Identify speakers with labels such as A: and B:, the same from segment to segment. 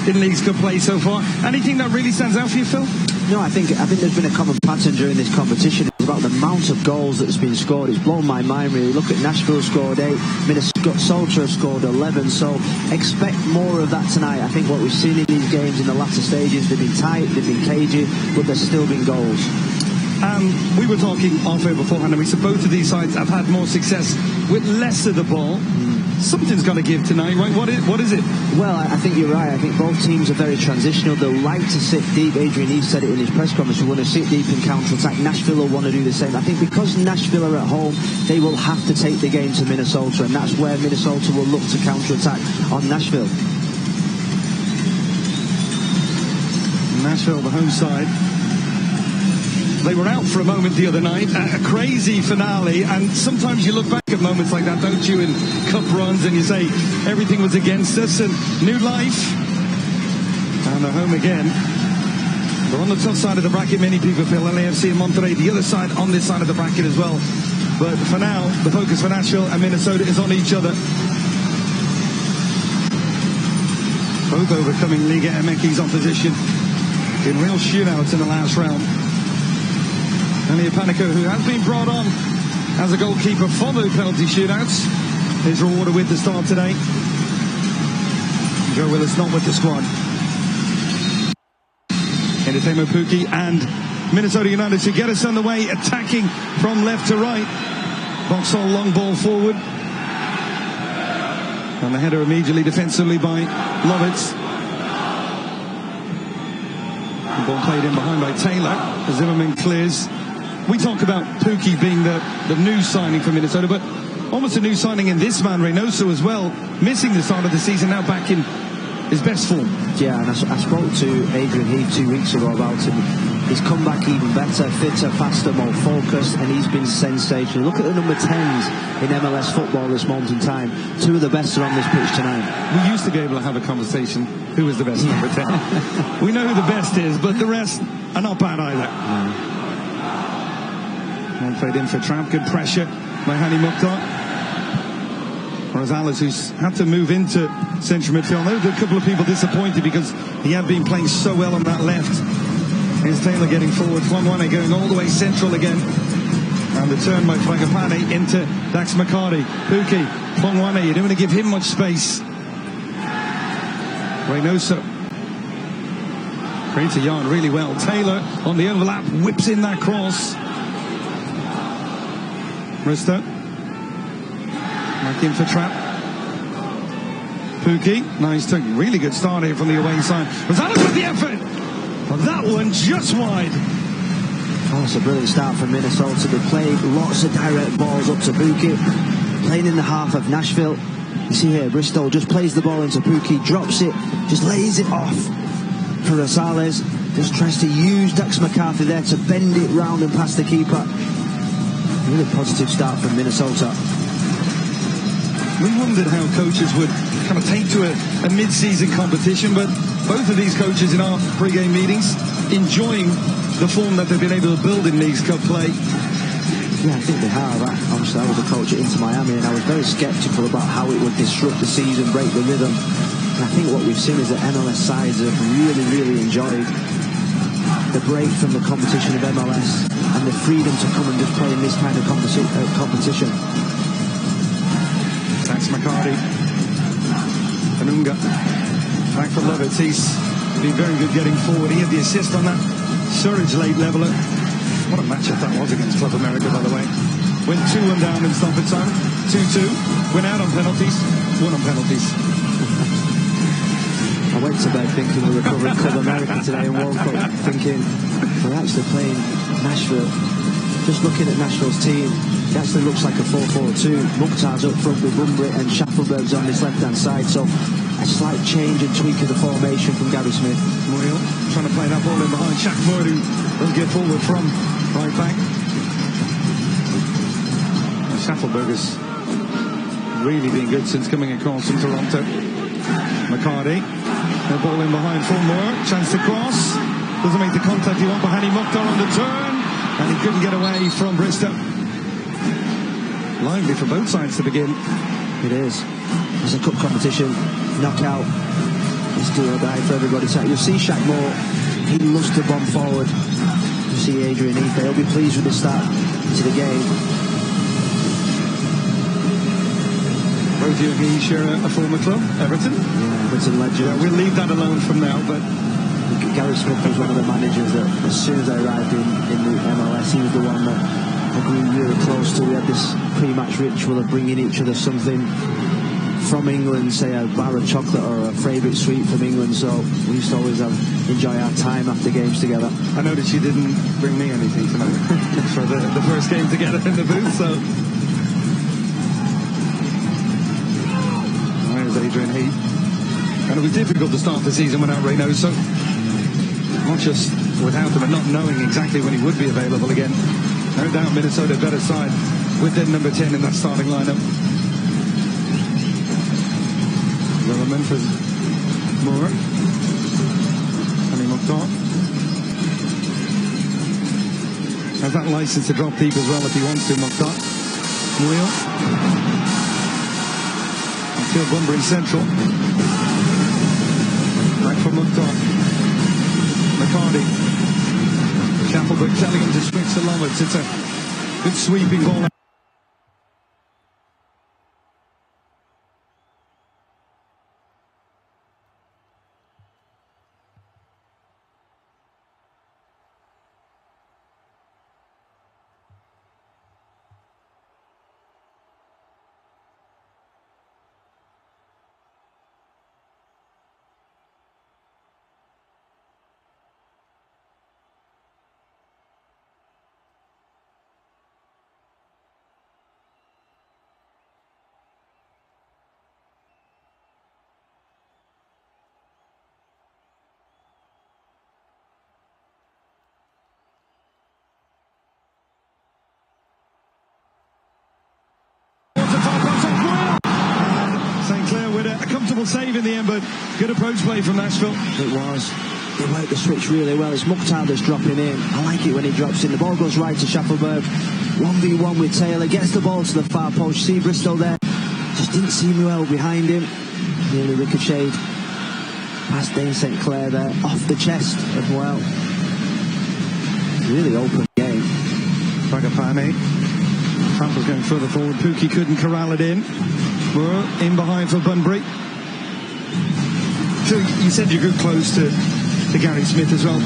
A: in Leagues Cup play so far. Anything that really stands out for you, Phil?
B: No, I think there's been a common pattern during this competition. It's about the amount of goals that's been scored. It's blown my mind, really. Look at Nashville scored 8, Minnesota scored 11, so expect more of that tonight. I think what we've seen in these games in the latter stages, they've been tight, they've been cagey, but there's still been goals.
A: We were talking off-air beforehand, and we said both of these sides have had more success with less of the ball. Something's got to give tonight, right? What is it?
B: Well, I think you're right. I think both teams are very transitional. They'll like to sit deep. Adrian Heath said it in his press conference. We want to sit deep and counter-attack. Nashville will want to do the same. I think because Nashville are at home, they will have to take the game to Minnesota, and that's where Minnesota will look to counter-attack on Nashville.
A: Nashville, the home side. They were out for a moment the other night, a crazy finale, and sometimes you look back at moments like that, don't you, in cup runs, and you say everything was against us, and new life, and they're home again. They're on the tough side of the bracket, many people feel. LAFC and Monterrey, the other side, on this side of the bracket as well. But for now, the focus for Nashville and Minnesota is on each other. Both overcoming Liga MX's opposition in real shootouts in the last round. Elia Panico, who has been brought on as a goalkeeper for the penalty shootouts, is rewarded with the start today. Joe Willis not with the squad. Entertainmo Pukki and Minnesota United to get us on the way, attacking from left to right. Boxall long ball forward. And the header immediately defensively by Lovitz. The ball played in behind by Taylor. Zimmerman clears. We talk about Pukki being the new signing for Minnesota, but almost a new signing in this man, Reynoso, as well, missing the start of the season, now back in his best form.
B: Yeah, and I spoke to Adrian Heath 2 weeks ago about him. He's come back even better, fitter, faster, more focused, and he's been sensational. Look at the number 10s in MLS football at this moment in time. 2 of the best are on this pitch tonight.
A: We used to be able to have a conversation, who is the best number 10? We know who the best is, but the rest are not bad either.
B: No.
A: One played in for Trump, good pressure by Hani Mukhtar. Rosales, who's had to move into central midfield. There were a couple of people disappointed because he had been playing so well on that left. Here's Taylor getting forward, Flonwane going all the way central again. And the turn by Fragapane into Dax McCarty. Pukki, Flonwane, you don't want to give him much space. Reynoso creates a yard really well. Taylor on the overlap, whips in that cross. Risto back in for Trapp. Pukki, nice, really good start here from the away side. Rosales with the effort, but that one just wide.
B: Oh, it's a brilliant start from Minnesota. They played lots of direct balls up to Pukki, playing in the half of Nashville. You see here, Bristol just plays the ball into Pukki, drops it, just lays it off for Rosales. Just tries to use Dax McCarthy there to bend it round and past the keeper. Really positive start from Minnesota.
A: We wondered how coaches would kind of take to a mid-season competition, but both of these coaches in our pre-game meetings enjoying the form that they've been able to build in Leagues Cup play.
B: Yeah, I think they have. Obviously, I was a coach at Inter Miami, and I was very sceptical about how it would disrupt the season, break the rhythm. And I think what we've seen is that MLS sides have really, really enjoyed the break from the competition of MLS and the freedom to come and just play in this kind of competition.
A: Thanks, McCarty. Anunga. Back for Lovitz. He's been very good getting forward. He had the assist on that Surridge late leveller. What a matchup that was against Club America, by the way. Went 2-1 down in stoppage time. 2-2. Went out on penalties. Won on penalties.
B: I went to bed thinking we were covering Club America today and woke up thinking we're actually playing Nashville. Just looking at Nashville's team, it actually looks like a 4-4-2. Mukhtar's up front with Bumbry and Schaffelberg's on this left-hand side, so a slight change and tweak of the formation from Gary Smith.
A: Muriel trying to play that ball in behind Shaq Moore, who does get forward from right back. Schaffelberg has really been good since coming across from Toronto. McCarty. The ball in behind for Moore. Chance to cross. Doesn't make the contact he wants by Hani Mukhtar on the turn. And he couldn't get away from Bristol. Lively for both sides to begin.
B: It is. It's a cup competition. Knockout. It's do or die for everybody. So you'll see Shaq Moore, he loves to bomb forward. You see Adrian Heath, he'll be pleased with the start to the game.
A: Both you and he share a former club, Everton?
B: Yeah, Everton legend. Yeah,
A: we'll leave that alone from now, but
B: Gary Smith was one of the managers that as soon as I arrived in the MLS, he was the one that I grew really close to. We had this pre-match ritual of bringing each other something from England, say a bar of chocolate or a favourite sweet from England, so we used to always enjoy our time after games together.
A: I noticed you didn't bring me anything tonight for the first game together in the booth, so there's Adrian Heath. And it was difficult to start the season without Reyno, so not just without him and not knowing exactly when he would be available again. No doubt Minnesota better side with their number 10 in that starting lineup. Willerman for Moore. Honey Mokhtar. Has that license to drop deep as well if he wants to, Mokhtar. Wheel. Until Bunbury Central. Back for Mokhtar. McCarty. Shackelford telling him to switch to Lovitz. It's a good sweeping ball. Save in the end, but good approach play from Nashville.
B: It was. They worked the switch really well. It's Mokhtar that's dropping in. I like it when he drops in. The ball goes right to Shackelberg. 1v1 with Taylor. Gets the ball to the far post. See Bristol there. Just didn't seem well behind him. Nearly ricocheted. Past Dane St. Clair there. Off the chest as well. Really open game.
A: Fragapane. Trump was going further forward. Pookie couldn't corral it in. Moore in behind for Bunbury. So you said you grew close to Gary Smith as well.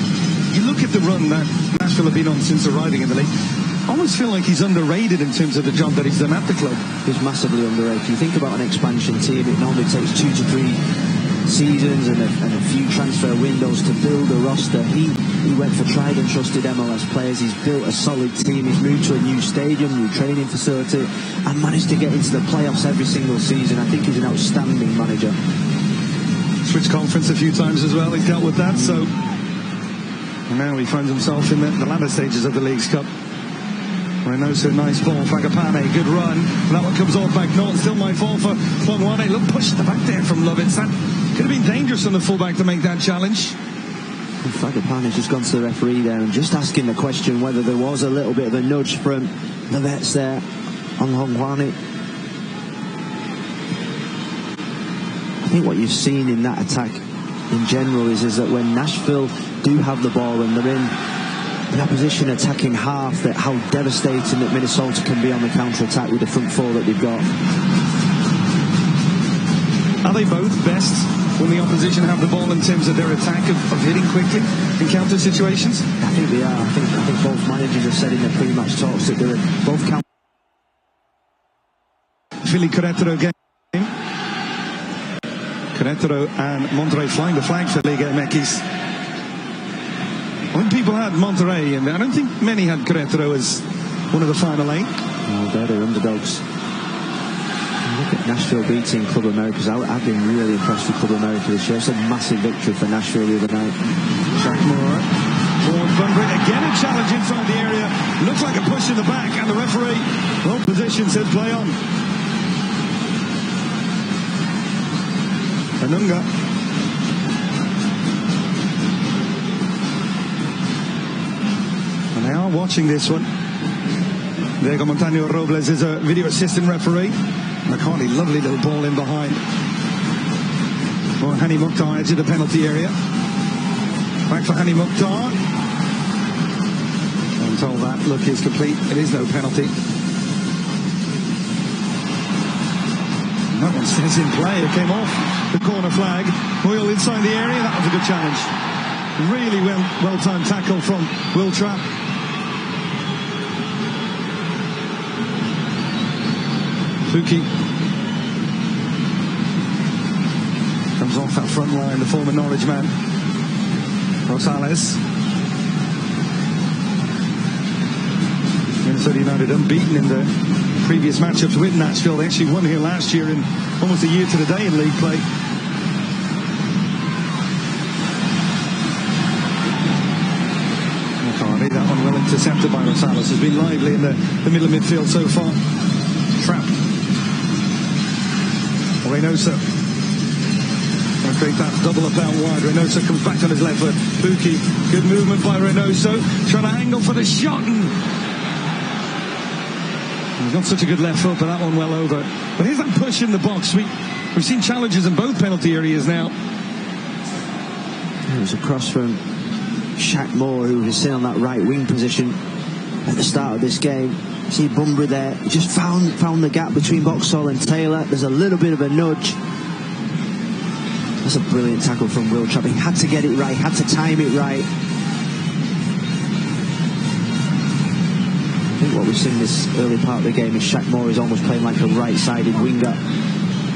A: You look at the run that Nashville have been on since arriving in the league. I almost feel like he's underrated in terms of the job that he's done at the club.
B: He's massively underrated. You think about an expansion team, it normally takes 2 to 3 seasons and a few transfer windows to build a roster. He went for tried and trusted MLS players. He's built a solid team. He's moved to a new stadium, new training facility, and managed to get into the playoffs every single season. I think he's an outstanding manager.
A: Switch conference a few times as well. He's dealt with that, so now he finds himself in the latter stages of the Leagues Cup. Reynoso, nice ball. Fragapane, good run. That one comes off back north. Still might fall for Fonwane. Look, push the back there from Lovitz. That could have been dangerous on the fullback to make that challenge.
B: Fragapane's just gone to the referee there and just asking the question whether there was a little bit of a nudge from Lovitz there on Fonwane. I think what you've seen in that attack in general is that when Nashville do have the ball and they're in opposition attacking half, that how devastating that Minnesota can be on the counter-attack with the front four that they've got.
A: Are they both best when the opposition have the ball in terms of their attack of hitting quickly in counter situations?
B: I think they are. I think both managers have said in their pre-match talks that they're both counter.
A: Philly Querétaro game. Querétaro and Monterrey flying the flag for Liga MX. When people had Monterrey, and I don't think many had Querétaro as one of the final 8.
B: Oh, they're underdogs. Look at Nashville beating Club America. I've been really impressed with Club America this year. It's a massive victory for Nashville the other night.
A: Jack Moore, forward Bunbury, again a challenge inside the area. Looks like a push in the back, and the referee, wrong position, says play on. Anunga. And they are watching this one. Diego Montaño Robles is a video assistant referee. McCartney, lovely little ball in behind. Well, Hani Mukhtar edge of the penalty area. Back for Hani Mukhtar. I'm told that look is complete. It is no penalty. And that one stays in play. It came off the corner flag. Royal inside the area. That was a good challenge. Really well-timed tackle from Will Trapp. Pukki comes off that front line, the former Norwich man. Rosales. Minnesota United unbeaten in the previous matchups with Nashville. They actually won here last year in almost a year to the day in league play. McCartney, that one well intercepted by Rosales. Has been lively in the middle of midfield so far. Trapp. Reynoso. Going to create that double up out wide. Reynoso comes back on his left foot. Pukki, good movement by Reynoso. Trying to angle for the shot. And he's got such a good left foot, but that one well over. But here's that push in the box. We've seen challenges in both penalty areas now.
B: It was a cross from Shaq Moore, who was sitting on that right wing position at the start of this game. See Bunbury there, just found the gap between Boxall and Taylor. There's a little bit of a nudge. That's a brilliant tackle from Will Trapp. He had to get it right, had to time it right. I think what we've seen this early part of the game is Shaq Moore is almost playing like a right-sided winger.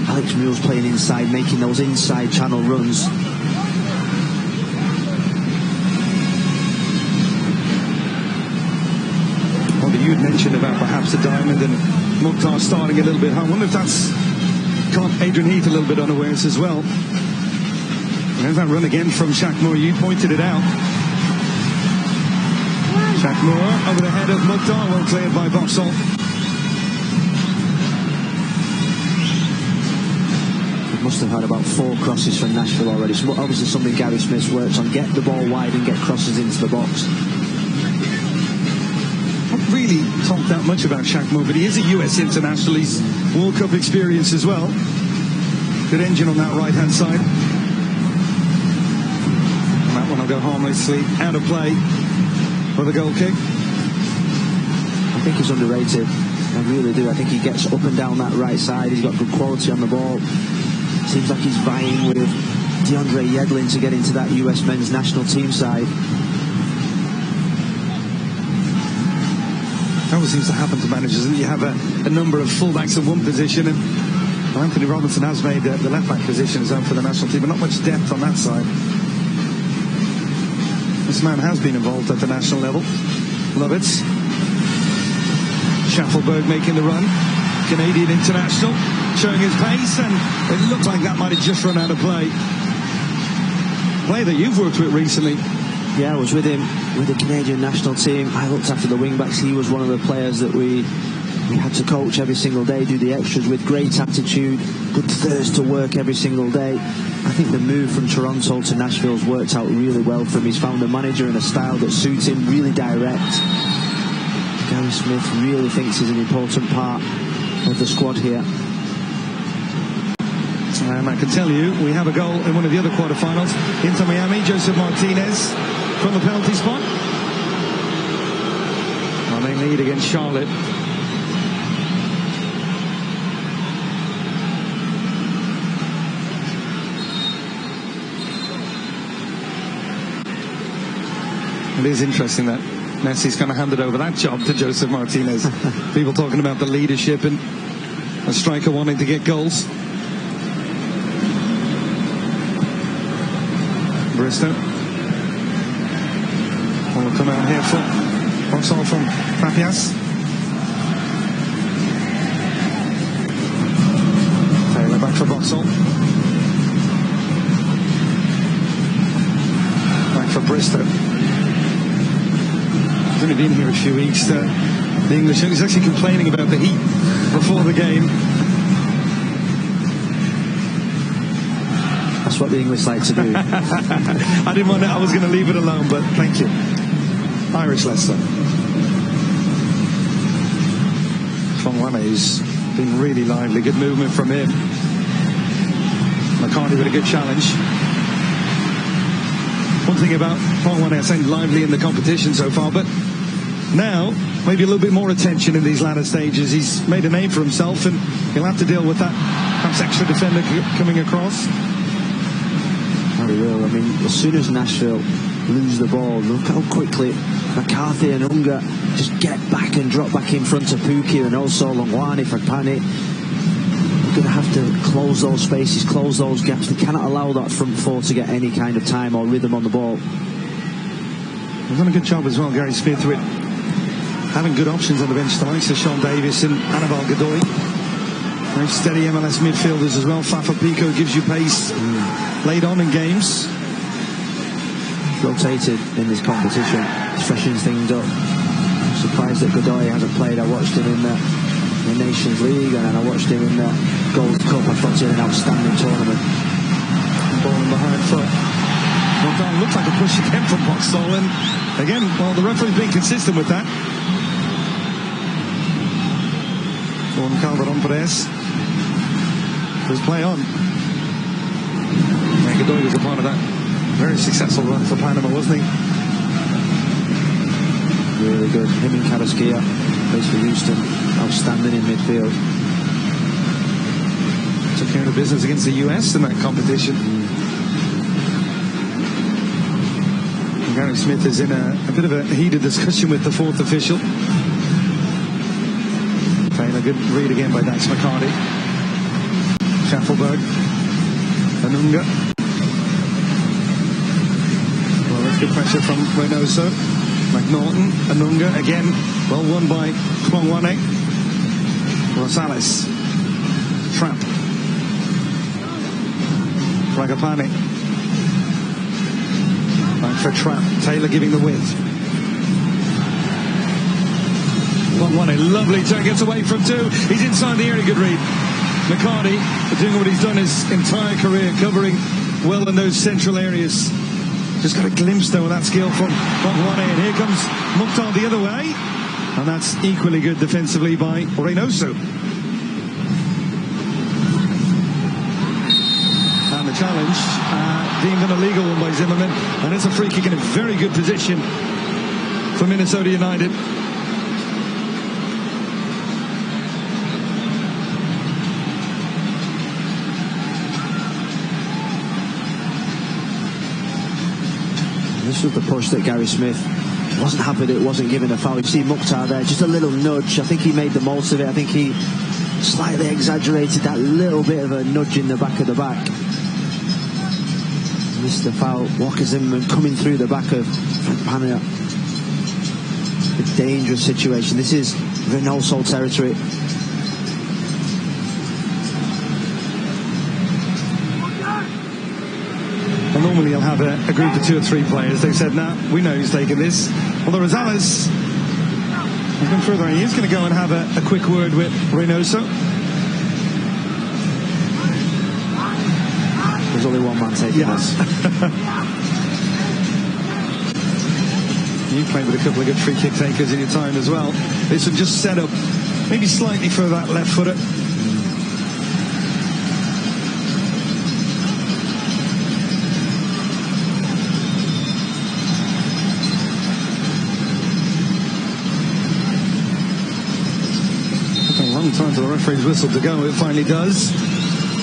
B: Alex Mule's playing inside, making those inside channel runs. You'd mentioned about perhaps a diamond and Mukhtar starting a little bit high. I wonder if that's caught Adrian Heath a little bit unawares as well. And there's that run again from Shaq Moore. You pointed it out. Shaq Moore over the head of Mukhtar, well cleared by Boxall. We must have had about 4 crosses from Nashville already. So obviously something Gary Smith works on. Get the ball wide and get crosses into the box.
A: Really talk that much about Shaq Moore, but he is a US international. He's World Cup experience as well. Good engine on that right-hand side. And that one will go harmlessly out of play with a goal kick.
B: I think he's underrated. I really do. I think he gets up and down that right side. He's got good quality on the ball. Seems like he's vying with DeAndre Yedlin to get into that US men's national team side.
A: Always seems to happen to managers, and you have a number of fullbacks in one position, and Anthony Robinson has made the left-back position his own for the national team, but not much depth on that side. This man has been involved at the national level. Lovitz. Schaffelberg making the run. Canadian international, showing his pace, and it looked like that might have just run out of play. Player that you've worked with recently.
B: Yeah, I was with him with the Canadian national team. I looked after the wing-backs. He was one of the players that we had to coach every single day, do the extras with, great attitude, good thirst to work every single day. I think the move from Toronto to Nashville's worked out really well for him. He's found a manager and a style that suits him, really direct. Gary Smith really thinks he's an important part of the squad here.
A: And I can tell you, we have a goal in one of the other quarterfinals. Inter Miami, Joseph Martinez from the penalty spot. Well, they lead against Charlotte. It is interesting that Messi's kind of handed over that job to Joseph Martinez. People talking about the leadership and a striker wanting to get goals. Bristow will come out here for Boxall from Papias. Taylor back for Boxall. Back for Bristow. He's only been here a few weeks. The English, he's actually complaining about the heat before the game.
B: That's what the English like to do.
A: I didn't want to, I was going to leave it alone, but thank you. Irish Leicester. Fongwame's been really lively. Good movement from him. McCartney with a good challenge. One thing about Pong I saying lively in the competition so far, but now maybe a little bit more attention in these latter stages. He's made a name for himself, and he'll have to deal with that perhaps extra defender coming across.
B: Oh, he will. I mean, as soon as Nashville lose the ball, look how quickly McCarthy and Unga just get back and drop back in front of Pukki, and also Longwani for Pani. They're going to have to close those spaces, close those gaps. They cannot allow that front four to get any kind of time or rhythm on the ball.
A: They've done a good job as well, Gary Smith, with having good options on the bench tonight. So Sean Davis and Annabelle Godoy. Very steady MLS midfielders as well. Fafa Pico gives you pace late on in games.
B: Rotated in this competition, freshens things up. I'm surprised that Godoy hasn't played. I watched him in the Nations League, and then I watched him in the Gold Cup. I thought he had an outstanding tournament.
A: Ball in behind foot. Well done. Looks like a push again from Boxall, and again, well, the referee's been consistent with that. Juan Calderon Perez. Let's play on. And Godoy was a part of that very successful run for Panama, wasn't he?
B: Really good. Him and Carrasquilla, plays for Houston. Outstanding in midfield.
A: Took care of business against the US in that competition. And Gary Smith is in a bit of a heated discussion with the fourth official. A good read again by Dax McCarty. Schaffelberg. Anunga. Well, that's good pressure from Reynoso. McNaughton. Anunga again. Well won by Klongwane. Rosales. Trapp. Ragapane. Back for Trapp. Taylor giving the width. One a lovely turn, gets away from two. He's inside the area, good read. McCarty doing what he's done his entire career, covering well in those central areas. Just got a glimpse though of that skill from One, and here comes Mukhtar the other way, and that's equally good defensively by Reynoso. And the challenge deemed an illegal one by Zimmerman, and it's a free kick in a very good position for Minnesota United.
B: This was the push that Gary Smith wasn't happy that it wasn't given a foul. You see Mukhtar there, just a little nudge. I think he made the most of it. I think he slightly exaggerated that little bit of a nudge in the back of the back. Missed the foul. Walker Zimmerman coming through the back of Frank Pania. A dangerous situation. This is Reynoso territory.
A: And normally he'll have a group of 2 or 3 players. They said, nah, we know who's taking this. Although Rosales has gone further. He is going to go and have a quick word with Reynoso.
B: There's only one man taking this.
A: You played with a couple of good free kick takers in your time as well. This would just set up maybe slightly for that left footer. Time for the referee's whistle to go. It finally does.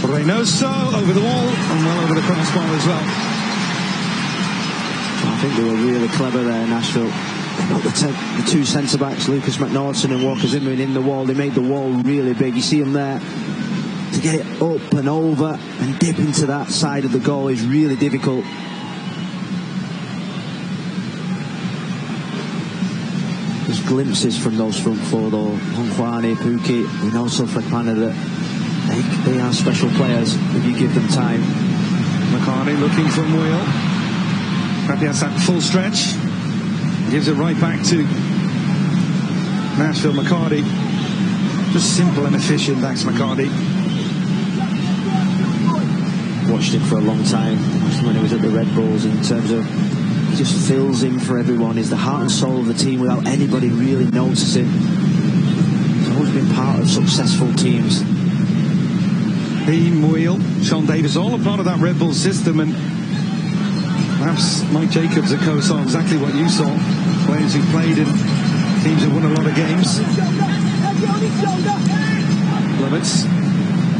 A: Reynoso over the wall and well over the crossbar as well.
B: I think they were really clever there, Nashville. The 2 centre-backs, Lucas McNaughton and Walker Zimmerman, in the wall. They made the wall really big. You see them there. To get it up and over and dip into that side of the goal is really difficult. There's glimpses from those front four though. Longwani, Pukki, and also Fred Panna, that they are special players if you give them time.
A: McCartney looking from Wheel. Perhaps has that full stretch. Gives it right back to Nashville. McCartney. Just simple and efficient, thanks McCartney.
B: Watched him for a long time when he was at the Red Bulls, in terms of he just fills in for everyone. He's the heart and soul of the team without anybody really noticing. He's always been part of successful teams.
A: Beam, Wheel, Sean Davis, all a part of that Red Bull system, and perhaps Mike Jacobs at Co saw exactly what you saw. Players who played in teams that won a lot of games. Lovitz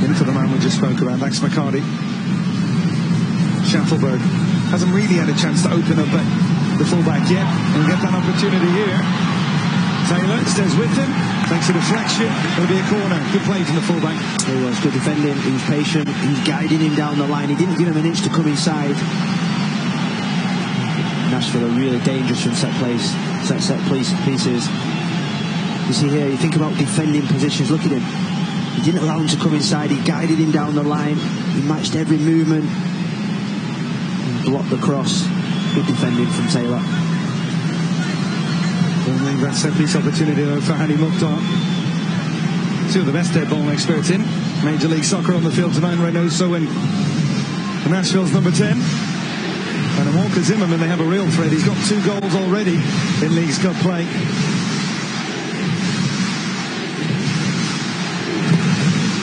A: into the man we just spoke about, Max McCarty. Schaffelberg hasn't really had a chance to open up at the fullback yet. He'll get that opportunity here. Taylor stays with him, takes a deflection. It'll be a corner. Good play from the fullback.
B: He was good defending. He was patient. He was guiding him down the line. He didn't give him an inch to come inside. Nashville are really dangerous from set pieces. You see here, you think about defending positions. Look at him. He didn't allow him to come inside. He guided him down the line. He matched every movement. And blocked the cross. Good defending from Taylor.
A: Don't leave that set piece opportunity though for Hani Mukhtar. Two of the best dead ball experts in Major League Soccer on the field tonight. Reynoso and Nashville's number 10. And Walker Zimmerman, they have a real threat. He's got 2 goals already in Leagues Cup play.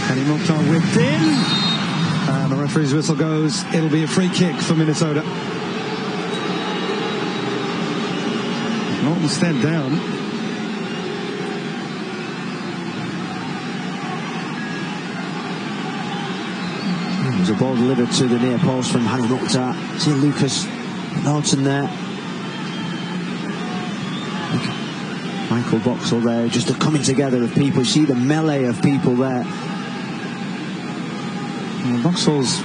A: Hani Mukhtar whipped in. And the referee's whistle goes. It'll be a free kick for Minnesota. Norton stepped down.
B: There's a ball delivered to the near post from Hani Mukhtar. See Lucas Norton there. Michael Boxall there. Just a coming together of people. You see the melee of people there.
A: Boxall's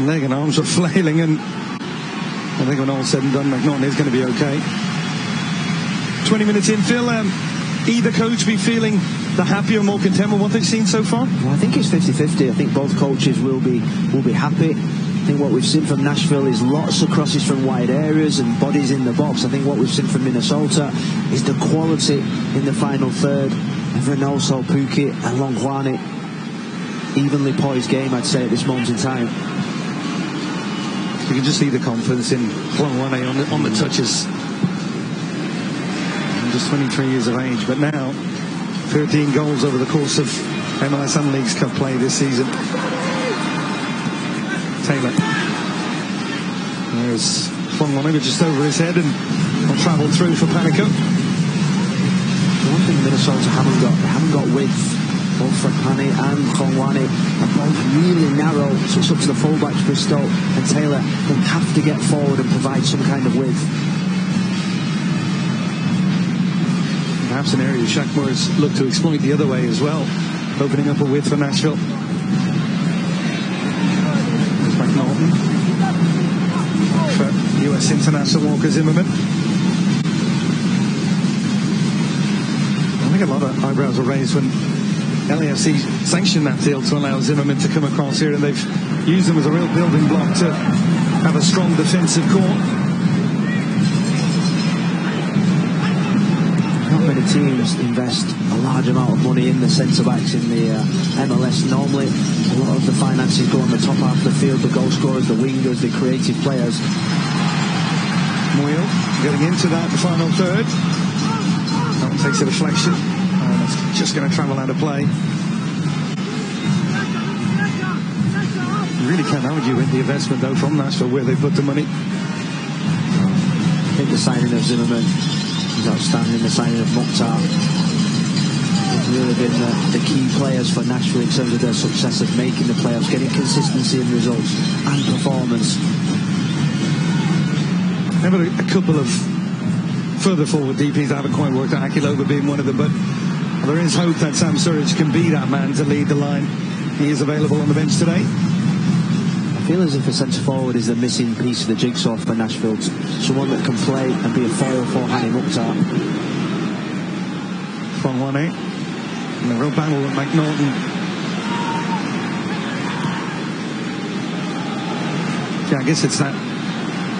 A: leg and arms are flailing, and I think when all said and done, McNaughton is going to be okay. 20 minutes in, Phil, either coach be feeling the happier, more content with what they've seen so far?
B: Well, I think it's 50-50. I think both coaches will be happy. I think what we've seen from Nashville is lots of crosses from wide areas and bodies in the box. I think what we've seen from Minnesota is the quality in the final third. And Reynoso, Pukki and Longwane. Evenly poised game, I'd say, at this moment in time.
A: You can just see the confidence in Longwane on the touches. Just 23 years of age, but now 13 goals over the course of MLS and Leagues Cup play this season. Taylor. There's Longwane just over his head, and will travel through for Panico.
B: The one thing Minnesota haven't got width. Both Frapani and Longwane are both really narrow, so it's up to the fullbacks, Bristow and Taylor. They have to get forward and provide some kind of width.
A: Perhaps an area Shackmore's looked to exploit the other way as well, opening up a width for Nashville. There's McNaughton for US international Walker Zimmerman. I think a lot of eyebrows were raised when LAFC sanctioned that deal to allow Zimmerman to come across here, and they've used him as a real building block to have a strong defensive core.
B: Not many teams invest a large amount of money in the centre-backs in the MLS. Normally, a lot of the finances go on the top half of the field, the goal scorers, the wingers, the creative players.
A: Moyle getting into that final third. That one takes a deflection. It's just going to travel out of play. You really can't argue with the investment, though, from Nashville, where they put the money.
B: I think the signing of Zimmerman is outstanding. The signing of Mukhtar have really been the key players for Nashville in terms of their success of making the playoffs, getting consistency in results and performance.
A: There were a couple of further forward DPs that haven't quite worked out, Akiloba being one of them, but there is hope that Sam Surridge can be that man to lead the line. He is available on the bench today.
B: I feel as if a centre forward is the missing piece of the jigsaw for Nashville. Someone that can play and be a foil for Hani Mukhtar.
A: Longwane. And a real battle with McNaughton. Yeah, I guess it's that,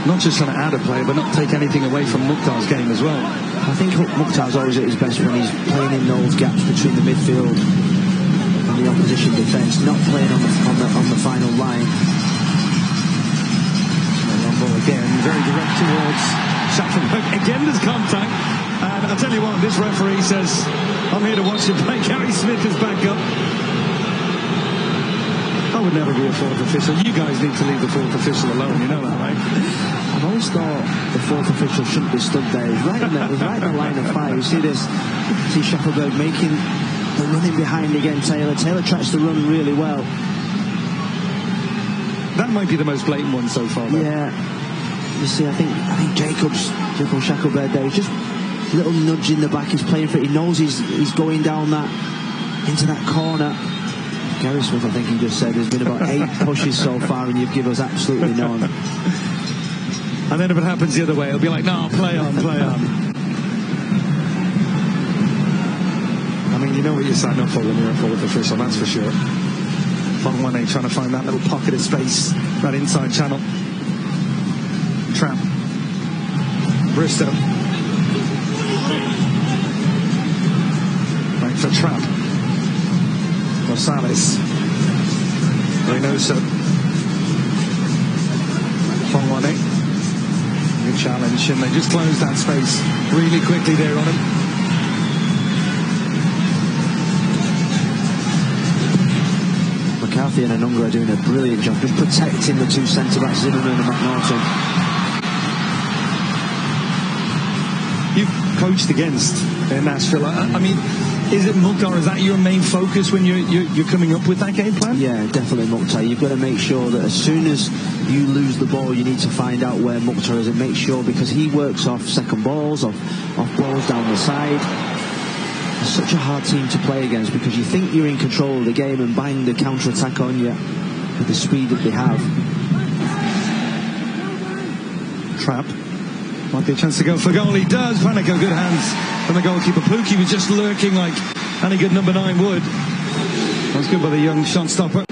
A: not just trying to add a player, but not take anything away from Mukhtar's game as well.
B: I think Mukhtar's always at his best when he's playing in those gaps between the midfield and the opposition defence, not playing on the final line.
A: Ball again, very direct towards Schaffelberg. Again, there's contact, and I'll tell you what, this referee says, I'm here to watch you play. Gary Smith is back up. I would never be a fourth official. You guys need to leave the fourth official alone, you know that, right?
B: I've always thought the fourth official shouldn't be stood there. He's right in the line of fire. You see this? See Schaffelberg making the running behind again. Taylor tries to run really well.
A: That might be the most blatant one so far, though.
B: Yeah. You see, I think Jacob Schaffelberg there. He's just a little nudge in the back. He's playing for it. He knows he's going down into that corner. Gary Smith, I think he just said, there's been about 8 pushes so far, and you've given us absolutely none.
A: And then if it happens the other way, it'll be like, no, play on, play on. I mean, you know what you're signing up for when you're a fourth official, that's for sure. Fongwane trying to find that little pocket of space, that inside channel. Trap. Bristow. Right for Trap. Rosales. Reynoso. Fongwane. Good challenge, and they just closed that space really quickly there on him.
B: McCarthy and Anunga are doing a brilliant job just protecting the two centre-backs, Zimmerman and McNaughton.
A: You've coached against Nashville. I mean, is it Mukhtar? Is that your main focus when you're coming up with that game plan?
B: Yeah, definitely Mukhtar. You've got to make sure that as soon as you lose the ball, you need to find out where Mukhtar is and make sure, because he works off second balls, off balls down the side. It's such a hard team to play against because you think you're in control of the game and bang the counter-attack on you with the speed that they have.
A: Trap. Might be a chance to go for goal. He does. Panico, good hands from the goalkeeper. Pookie was just lurking like any good number 9 would. That was good by the young shot stopper.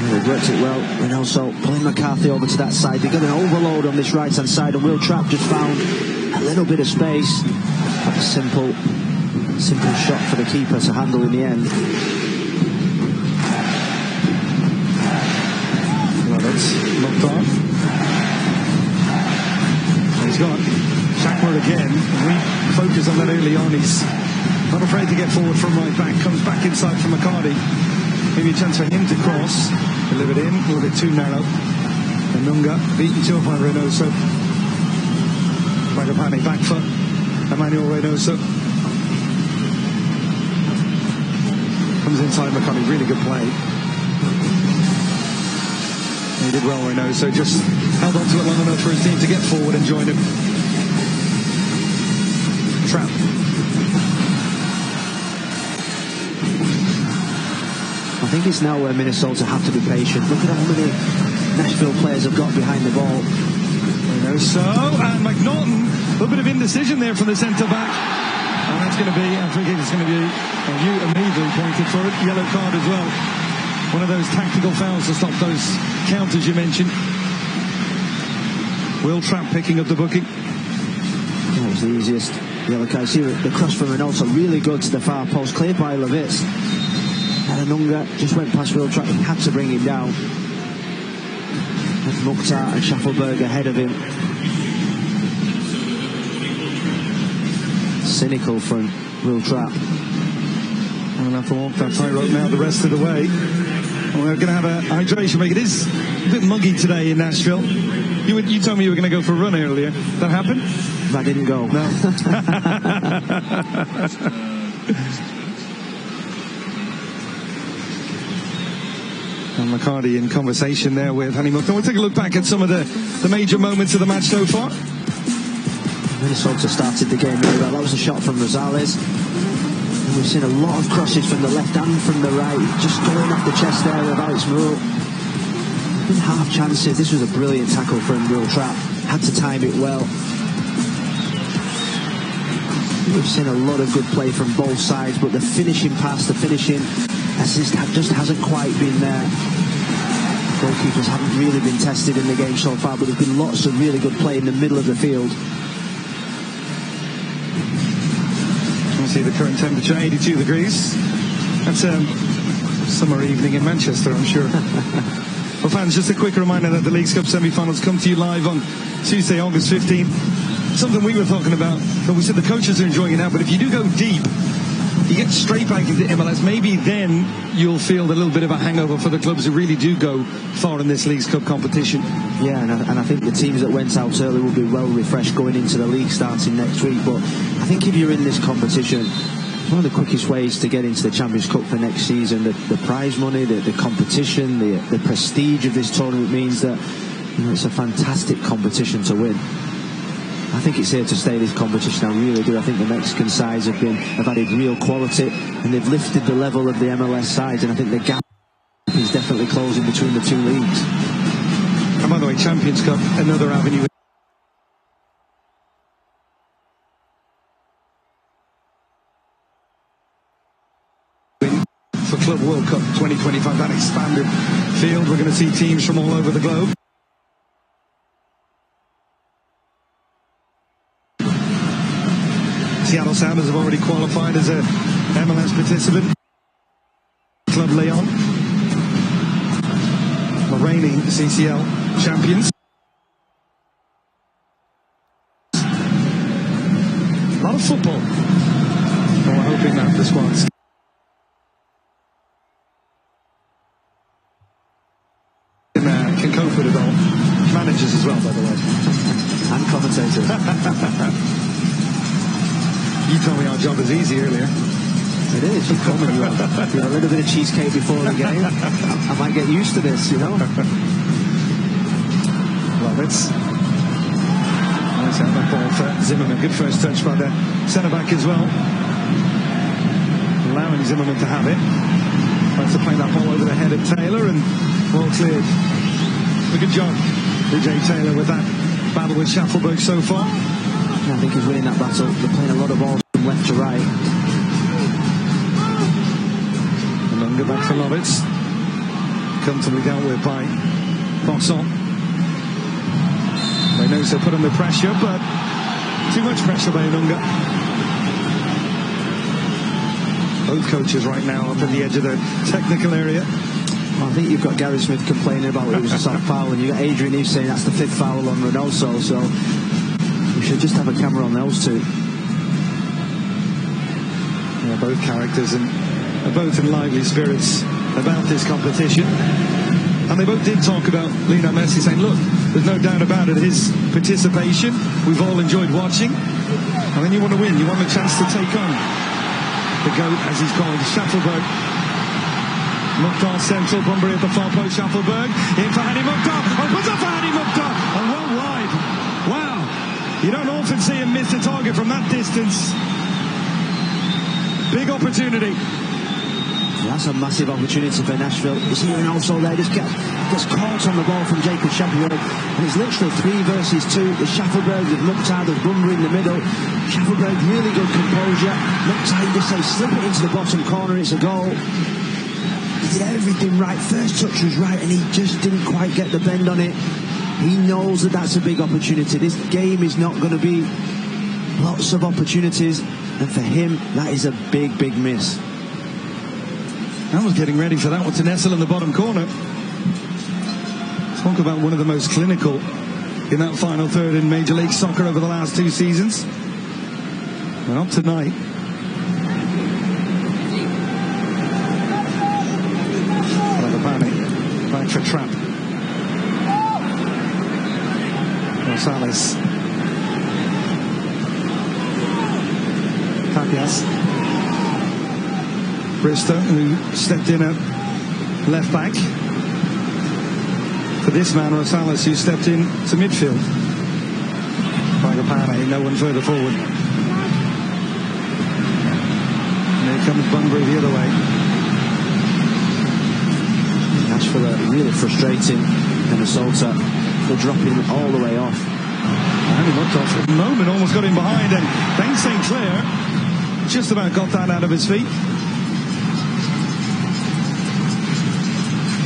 B: They worked it well. And also pulling McCarthy over to that side. They've got an overload on this right-hand side, and Will Trapp just found a little bit of space. A simple shot for the keeper to handle in the end.
A: Roberts knocked on. He's gone. Shakma again. We focus on that early on. He's not afraid to get forward from right back. Comes back inside from McCarty. Maybe a chance for him to cross. Delivered in. A little bit too narrow. Anunga beaten to by Reynoso. Bagapane back for Emmanuel Reynoso. Comes inside McCarty. Really good play. He did well, Reynoso. Just held on to it long enough for his team to get forward and join him. Trap.
B: I think it's now where Minnesota have to be patient. Look at how many Nashville players have got behind the ball.
A: Reynoso and McNaughton. A little bit of indecision there from the centre back. And that's going to be, I think it's going to be, you immediately pointed for it, yellow card as well. One of those tactical fouls to stop those counters you mentioned. Will Trapp picking up the booking.
B: That was the easiest yellow card. See the cross from Reynoso, really good to the far post, cleared by Levitz. And Anunga just went past Will Trapp, he had to bring him down. With Mukhtar and Schaffelberg ahead of him. Cynical from Will Trapp.
A: We'll have to walk that tightrope now the rest of the way. We're going to have a hydration break. It is a bit muggy today in Nashville. You told me you were going to go for a run earlier. That happened?
B: That didn't go.
A: No. And McCarty in conversation there with Hanny Mukhtar. We'll take a look back at some of the major moments of the match so far.
B: Minnesota started the game really well. That was a shot from Rosales. And we've seen a lot of crosses from the left and from the right, just going off the chest there of Alex Moreau. Been half chances. This was a brilliant tackle from Will Trapp. Had to time it well. We've seen a lot of good play from both sides, but the finishing pass, the finishing assist just hasn't quite been there. Goalkeepers haven't really been tested in the game so far, but there's been lots of really good play in the middle of the field.
A: See the current temperature, 82 degrees. That's a summer evening in Manchester, I'm sure. Well, fans, just a quick reminder that the Leagues Cup semi-finals come to you live on Tuesday, August 15th. Something we were talking about, but we said the coaches are enjoying it now, but if you do go deep, you get straight back into MLS, maybe then you'll feel a little bit of a hangover for the clubs who really do go far in this Leagues Cup competition.
B: Yeah, and I think the teams that went out early will be well refreshed going into the league starting next week. But I think if you're in this competition, one of the quickest ways to get into the Champions Cup for next season, the prize money, the competition, the prestige of this tournament means that, you know, it's a fantastic competition to win. I think it's here to stay, this competition. I really do. I think the Mexican sides have added real quality, and they've lifted the level of the MLS sides, and I think the gap is definitely closing between the two leagues.
A: And by the way, Champions Cup, another avenue for Club World Cup 2025, that expanded field. We're going to see teams from all over the globe. Seattle Sounders have already qualified as a MLS participant. Club Leon, the reigning CCL champions. A lot of football. Well, we're hoping that the squads can cope with it all. Managers as well, by the way.
B: And commentators.
A: You told me our job is easy earlier.
B: It is. You told me you have a little bit of cheesecake before the game. I might get used to this, you know.
A: Love it. Nice out that ball for Zimmerman. Good first touch by the centre-back as well. Allowing Zimmerman to have it. Tries to play that ball over the head of Taylor, and ball cleared. A good job, Jay Taylor, with that battle with Schaffelberg so far.
B: I think he's winning that battle. They're playing a lot of balls from left to right.
A: Longer back for Lovitz. Comfortably dealt with by Bosson. Reynoso put under pressure, but too much pressure by Ilunga. Both coaches right now up at the edge of the technical area.
B: Well, I think you've got Gary Smith complaining about it was a soft foul, and you've got Adrian Eves saying that's the 5th foul on Reynoso, so we should just have a camera on those two.
A: Yeah, both characters and both in lively spirits about this competition. And they both did talk about Lionel Messi, saying, look, there's no doubt about it, his participation, we've all enjoyed watching. And then you want to win, you want a chance to take on the GOAT, as he's called, Schaffelberg. Mukhtar central, Bunbury at the far post, Schaffelberg in for Hani Mukhtar, opens up for Hani Mukhtar, and well wide. Wow, you don't often see him miss a target from that distance. Big opportunity.
B: That's a massive opportunity for Nashville. You see him also there, just gets caught on the ball from Jacob Schaffelberg, and it's literally 3 versus 2. There's Schaffelberg with Mukhtar, there's Bunbury in the middle. Schaffelberg, really good composure. Mukhtar, you just say, slip it into the bottom corner, it's a goal. He did everything right. First touch was right, and he just didn't quite get the bend on it. He knows that that's a big opportunity. This game is not going to be lots of opportunities, and for him, that is a big, big miss.
A: I was getting ready for that one to nestle in the bottom corner. Talk about one of the most clinical in that final third in Major League Soccer over the last 2 seasons. And not tonight. Back for Trapp. Rosales. Tapias. Bristow, who stepped in at left back. For this man, Rosales, who stepped in to midfield. Bagapane, no one further forward. And here comes Bunbury the other way.
B: Nashville are really frustrating Minnesota. They're dropping all the way off.
A: And he looked off for a moment, almost got him behind, and Ben St. Clair just about got that out of his feet.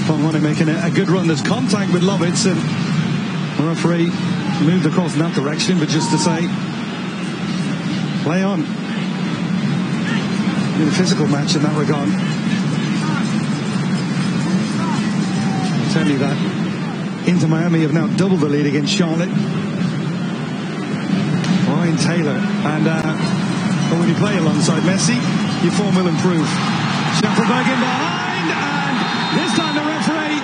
A: Pongwane making a good run. There's contact with Lovitz, and the referee moved across in that direction, but just to say, play on. In a physical match in that regard. I'll tell you that Inter Miami have now doubled the lead against Charlotte. Ryan Taylor, and when you play alongside Messi, your form will improve. Schaffelberg in behind, and this time the referee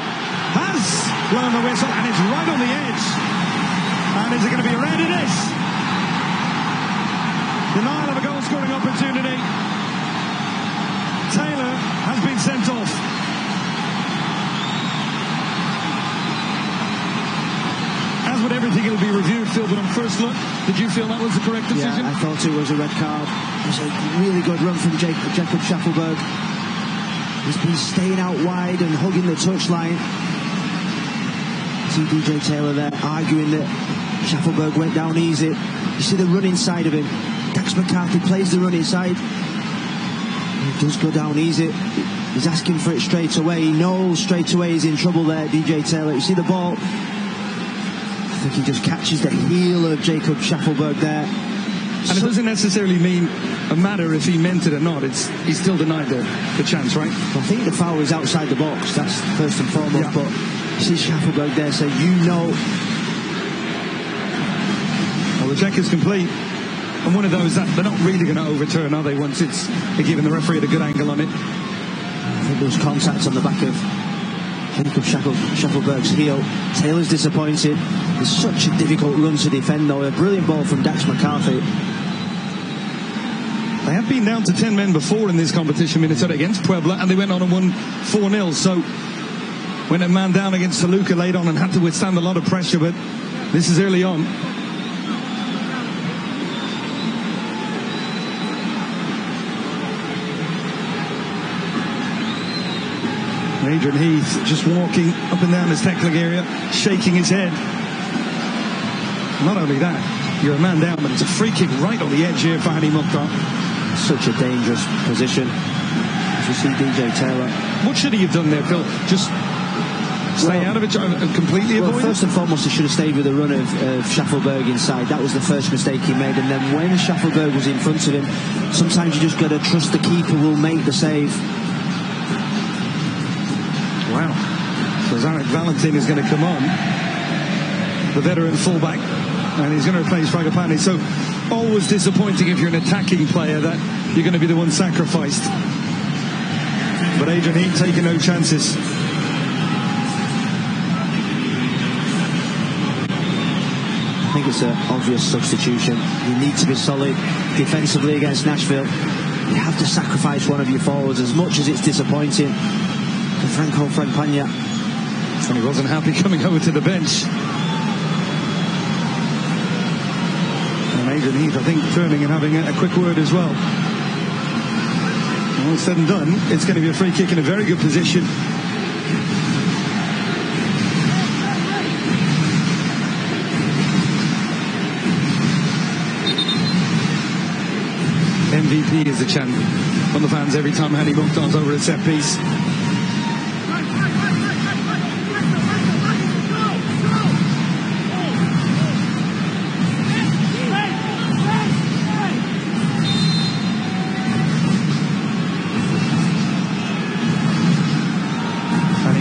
A: has blown the whistle, and it's right on the edge. And is it going to be a red? It is. Denial of a goal-scoring opportunity. Taylor has been sent off. As with everything, it'll be reviewed, Phil, but on first look, did you feel that was the correct decision?
B: Yeah, I thought it was a red card. It was a really good run from Jacob Schaffelberg. He's been staying out wide and hugging the touchline. See DJ Taylor there arguing that Schaffelberg went down easy. You see the run inside of him. Dax McCarthy plays the run inside. He does go down easy. He's asking for it straight away. He knows straight away he's in trouble there, DJ Taylor. You see the ball. I think he just catches the heel of Jacob Schaffelberg there.
A: And it doesn't necessarily mean a matter if he meant it or not. He's still denied the chance, right?
B: I think the foul is outside the box. That's first and foremost. Yeah. But you see Schaffelberg there say, you know.
A: Well, the check is complete. And one of those that they're not really going to overturn, are they, once it's giving the referee a good angle on it?
B: I think there's contact on the back of Jacob Schaffelberg's heel. Taylor's disappointed. It's such a difficult run to defend, though. A brilliant ball from Dax McCarthy.
A: They have been down to 10 men before in this competition, Minnesota, against Puebla, and they went on and won 4-0. So went a man down against Toluca late on and had to withstand a lot of pressure, but this is early on. Adrian Heath just walking up and down his tackling area, shaking his head. Not only that, you're a man down, but it's a free kick right on the edge here for Hani Mukhtar.
B: Such a dangerous position. As you see DJ Taylor.
A: What should he have done there, Phil? Just stay out of it and completely avoid it?
B: First and foremost, he should have stayed with the run of Schaffelberg inside. That was the first mistake he made. And then when Schaffelberg was in front of him, sometimes you just got to trust the keeper will make the save.
A: Wow. So Zarek Valentin is going to come on, the veteran fullback, and he's going to replace Fragapane. So always disappointing if you're an attacking player that you're going to be the one sacrificed. But Adrian Heath taking no chances.
B: I think it's an obvious substitution. You need to be solid defensively against Nashville. You have to sacrifice one of your forwards, as much as it's disappointing. Franco Fragapane.
A: And he wasn't happy coming over to the bench. And Adrian Heath, I think, turning and having a quick word as well. All said and done, it's going to be a free kick in a very good position. MVP is the chant from the fans every time Hani Mukhtar's over a set piece.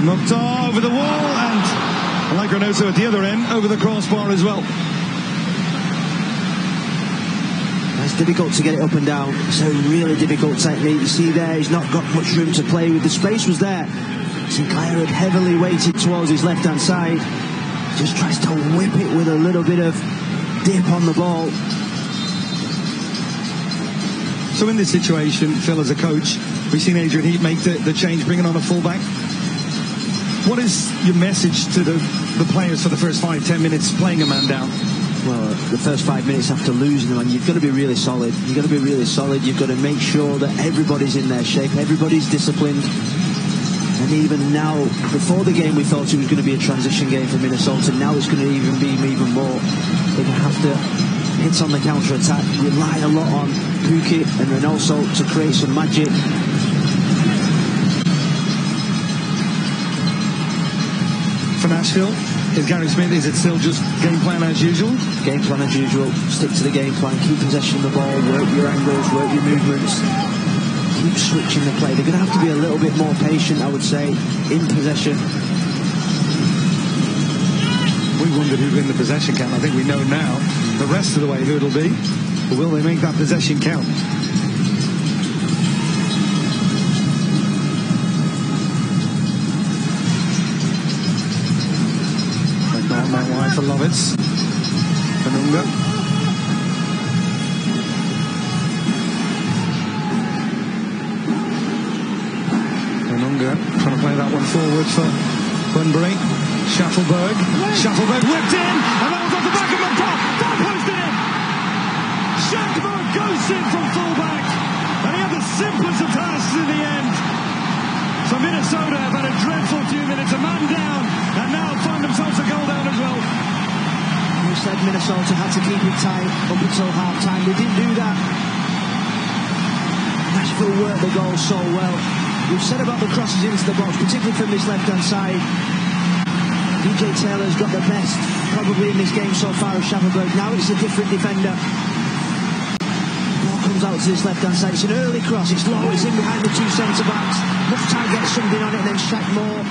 A: Mukhtar over the wall, and like Reynoso at the other end, over the crossbar as well.
B: It's difficult to get it up and down. It's a really difficult technique. You see there, he's not got much room to play with. The space was there. Sinclair had heavily weighted towards his left-hand side. Just tries to whip it with a little bit of dip on the ball.
A: So in this situation, Phil, as a coach, we've seen Adrian Heath make the change, bringing on a fullback. What is your message to the players for the first 5-10 minutes playing a man down?
B: Well, the first 5 minutes after losing them, and you've got to be really solid. You've got to be really solid. You've got to make sure that everybody's in their shape, everybody's disciplined. And even now, before the game, we thought it was going to be a transition game for Minnesota. Now it's going to be even more. They're going to have to hit on the counter-attack, rely a lot on Pukki and Reynoso to create some magic.
A: For Nashville, is Gary Smith, is it still just game plan as usual?
B: Game plan as usual. Stick to the game plan. Keep possession of the ball. Work your angles. Work your movements. Keep switching the play. They're going to have to be a little bit more patient, I would say, in possession.
A: We wondered who'd win the possession count. I think we know now the rest of the way who it'll be. But will they make that possession count? That wide for Lovitz. Anunga. Anunga trying to play that one forward for Bunbury. Schaffelberg. Schaffelberg whipped in, and that was off the back of the top. Far posted in. Schaffelberg goes in from fullback, and he had the simplest of tasks in the end. So Minnesota have had a dreadful few minutes, a man down, and now find themselves a goal down as well.
B: You said Minnesota had to keep it tight up until half-time. They didn't do that. Nashville worked the goal so well. We've said about the crosses into the box, particularly from this left-hand side. DJ Taylor's got the best, probably in this game so far, of Schaffelberg. Now it's a different defender. Ball comes out to this left-hand side. It's an early cross. It's low. It's in behind the two centre-backs. Mukhtar gets something on it, and then Shaq Moore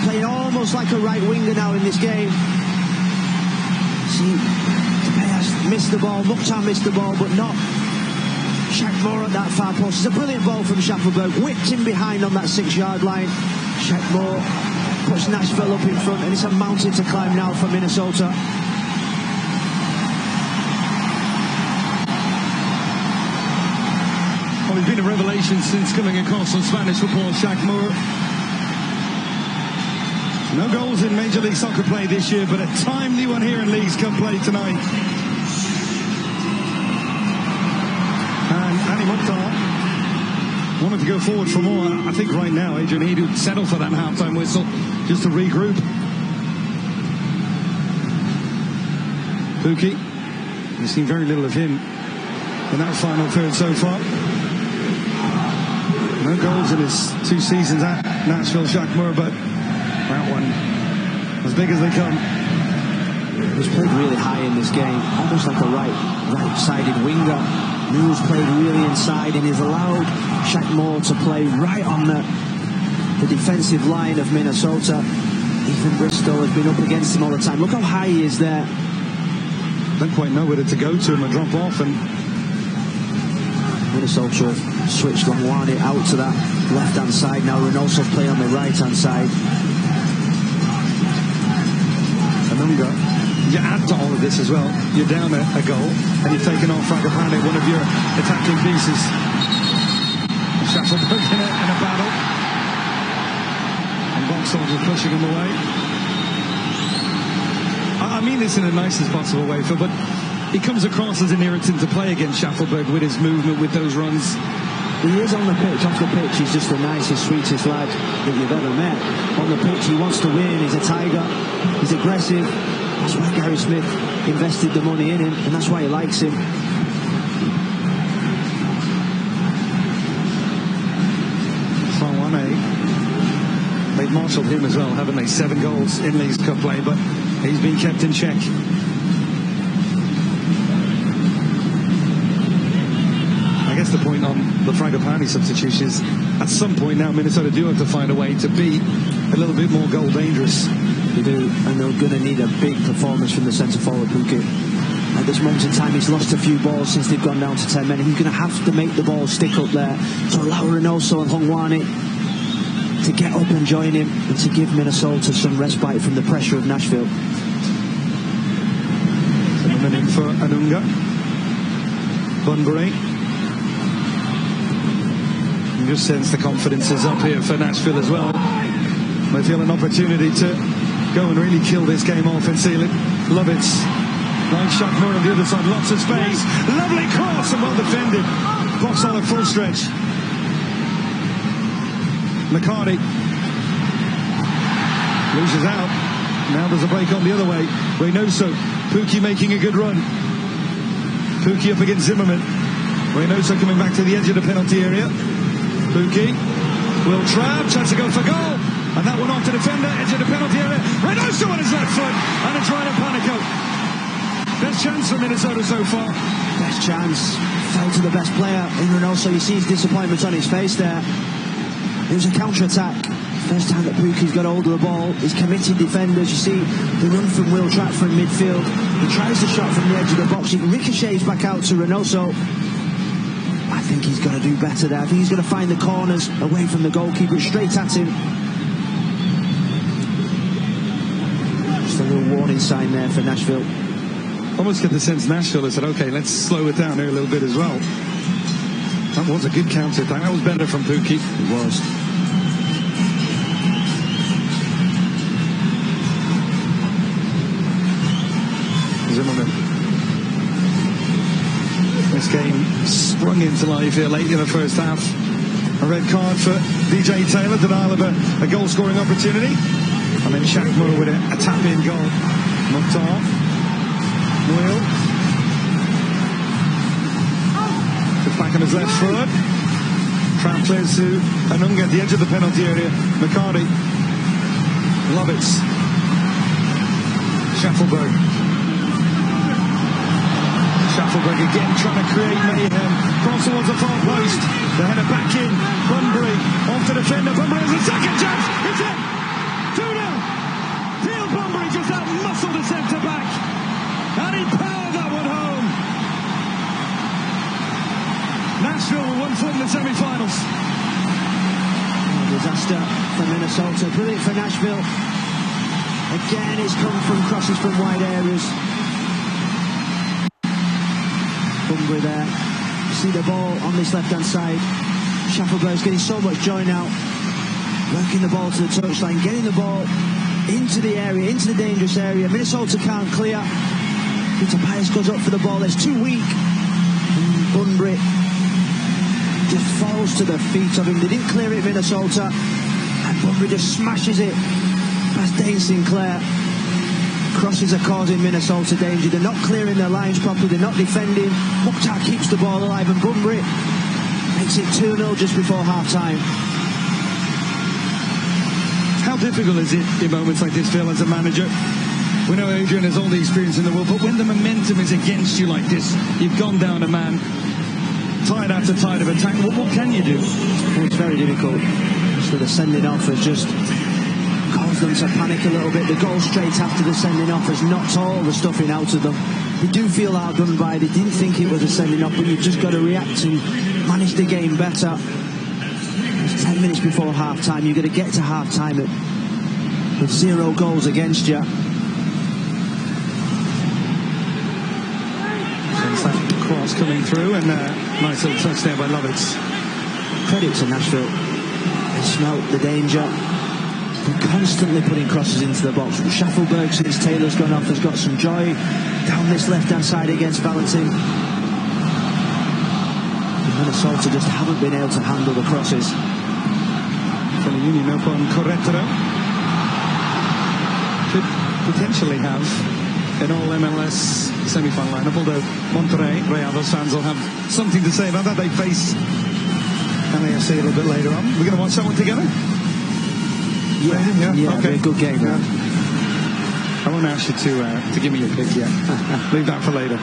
B: playing almost like a right winger now in this game. See, Tepeas missed the ball. Mukhtar missed the ball, but not Shaq Moore at that far post. It's a brilliant ball from Schaffelberg. Whipped in behind on that 6-yard line. Shaq Moore puts Nashville up in front, and it's a mountain to climb now for Minnesota.
A: Well, he's been a revelation since coming across on Spanish football, Shaq Moore. No goals in Major League Soccer play this year, but a timely one here in Leagues Cup play tonight. And Annie Mukhtar wanted to go forward for more. I think right now, Adrian, he'd settle for that halftime whistle just to regroup. Pukki, you've seen very little of him in that final third so far. No goals in his 2 seasons at Nashville, Shaq Moore, but that one as big as they come.
B: He's played really high in this game, almost like a right-sided winger. Moves played really inside, and he's allowed Shaq Moore to play right on the defensive line of Minnesota. Ethan Bristol has been up against him all the time. Look how high he is there.
A: Don't quite know whether to go to him or drop off, and
B: Minnesota have switched Longwane out to that left-hand side. Now Reynoso's playing on the right-hand side.
A: Anunga. You add to all of this as well, you're down a goal, and you're taking off Fragapane, one of your attacking pieces. Schaffelberg in a battle. And Boxall just pushing him away. I mean this in the nicest possible way, Phil, but he comes across as an irritant to play against Schaffelberg with his movement, with those runs.
B: He is on the pitch, off the pitch, he's just the nicest, sweetest lad that you've ever met. On the pitch, he wants to win, he's a tiger, he's aggressive. That's why Gary Smith invested the money in him, and that's why he likes him.
A: They've marshalled him as well, haven't they? 7 goals in Leagues Cup play, but he's been kept in check. I guess the point on the Fragapane substitution is, at some point now, Minnesota do have to find a way to be a little bit more goal dangerous.
B: They do, and they're going to need a big performance from the centre forward, Pukki. At this moment in time, he's lost a few balls since they've gone down to 10 men. He's going to have to make the ball stick up there to allow Reynoso and Longwane to get up and join him, and to give Minnesota some respite from the pressure of Nashville.
A: Coming in for Anunga. Bunbury. You just sense the confidence is up here for Nashville as well. They feel an opportunity to go and really kill this game off and seal it. Lovitz. Nice shot more on the other side. Lots of space. Lovely cross and well defended. Box on a full stretch. McCarty loses out. Now there's a break on the other way. Reynoso. Pukki making a good run. Pukki up against Zimmerman. Reynoso coming back to the edge of the penalty area. Pukki will trap. Chance to go for goal. And that one off the defender, edge of the penalty area. Reynoso on his left foot, and it's Ryan Panico. Best chance for Minnesota so far.
B: Best chance. Fell to the best player in Reynoso. You see his disappointment on his face there. It was a counter-attack. First time that Pukki's got hold of the ball. He's committed defenders. You see the run from Will Trapp from midfield. He tries the shot from the edge of the box. It ricochets back out to Reynoso. I think he's got to do better there. I think he's going to find the corners away from the goalkeeper, straight at him. Just a little warning warning sign there for Nashville.
A: Almost get the sense Nashville has said, okay, let's slow it down here a little bit as well. That was a good counter attack. That was better from Pukki.
B: It was.
A: Zimmerman. This game sprung into life here late in the first half. A red card for DJ Taylor, denial of a goal-scoring opportunity. And then Shakmo with a tap-in goal. Mukhtar. Will. It's back on his left foot. Trap clears to Anunga at the edge of the penalty area. McCarty. Lovitz. Schaffelberg. Schaffelberg again trying to create mayhem. Cross towards the far post. The header back in. Bunbury off the defender. Bunbury has a second chance. It's in. 2-0. Neil Bunbury just out-muscled the centre back. And he powered that one home. Nashville with 1 foot in the semi-finals.
B: Disaster for Minnesota. Brilliant for Nashville. Again, it's come from crosses from wide areas. Bunbury there. You see the ball on this left-hand side. Schaffelberg's getting so much joy now. Working the ball to the touchline, getting the ball into the area, into the dangerous area. Minnesota can't clear. Peter Pius goes up for the ball. It's too weak. And Bunbury just falls to the feet of him. They didn't clear it, Minnesota. And Bunbury just smashes it past Dane Sinclair. Crosses are causing Minnesota danger. They're not clearing their lines properly. They're not defending. Mukhtar keeps the ball alive, and Bunbury makes it 2-0 just before half-time.
A: How difficult is it in moments like this, Phil, as a manager? We know Adrian has all the experience in the world, but when the momentum is against you like this, you've gone down a man, tide after tide of attack, what can you do?
B: Well, it's very difficult. So the sending off has just caused them to panic a little bit. The goal straight after the sending off has knocked all the stuffing out of them. They do feel outdone by. They didn't think it was a sending off, but you've just got to react and manage the game better. It's 10 minutes before half-time. You've got to get to half-time with 0 goals against you.
A: Cross coming through, and nice little touch there by Lovitz.
B: Credit to Nashville. They smelt the danger. They're constantly putting crosses into the box. Schaffelberg, since Taylor's gone off, has got some joy down this left-hand side against Valentin. Minnesota just haven't been able to handle the crosses.
A: From the Union up on Corretero. Could potentially have an all-MLS semi-final lineup, although Monterrey, Rayados fans will have something to say about that. They face LAFC a little bit later on. We're going to watch that one together?
B: Yeah,
A: okay.
B: A good game. Yeah.
A: I won't ask you to give me your pick yet. Leave that for later.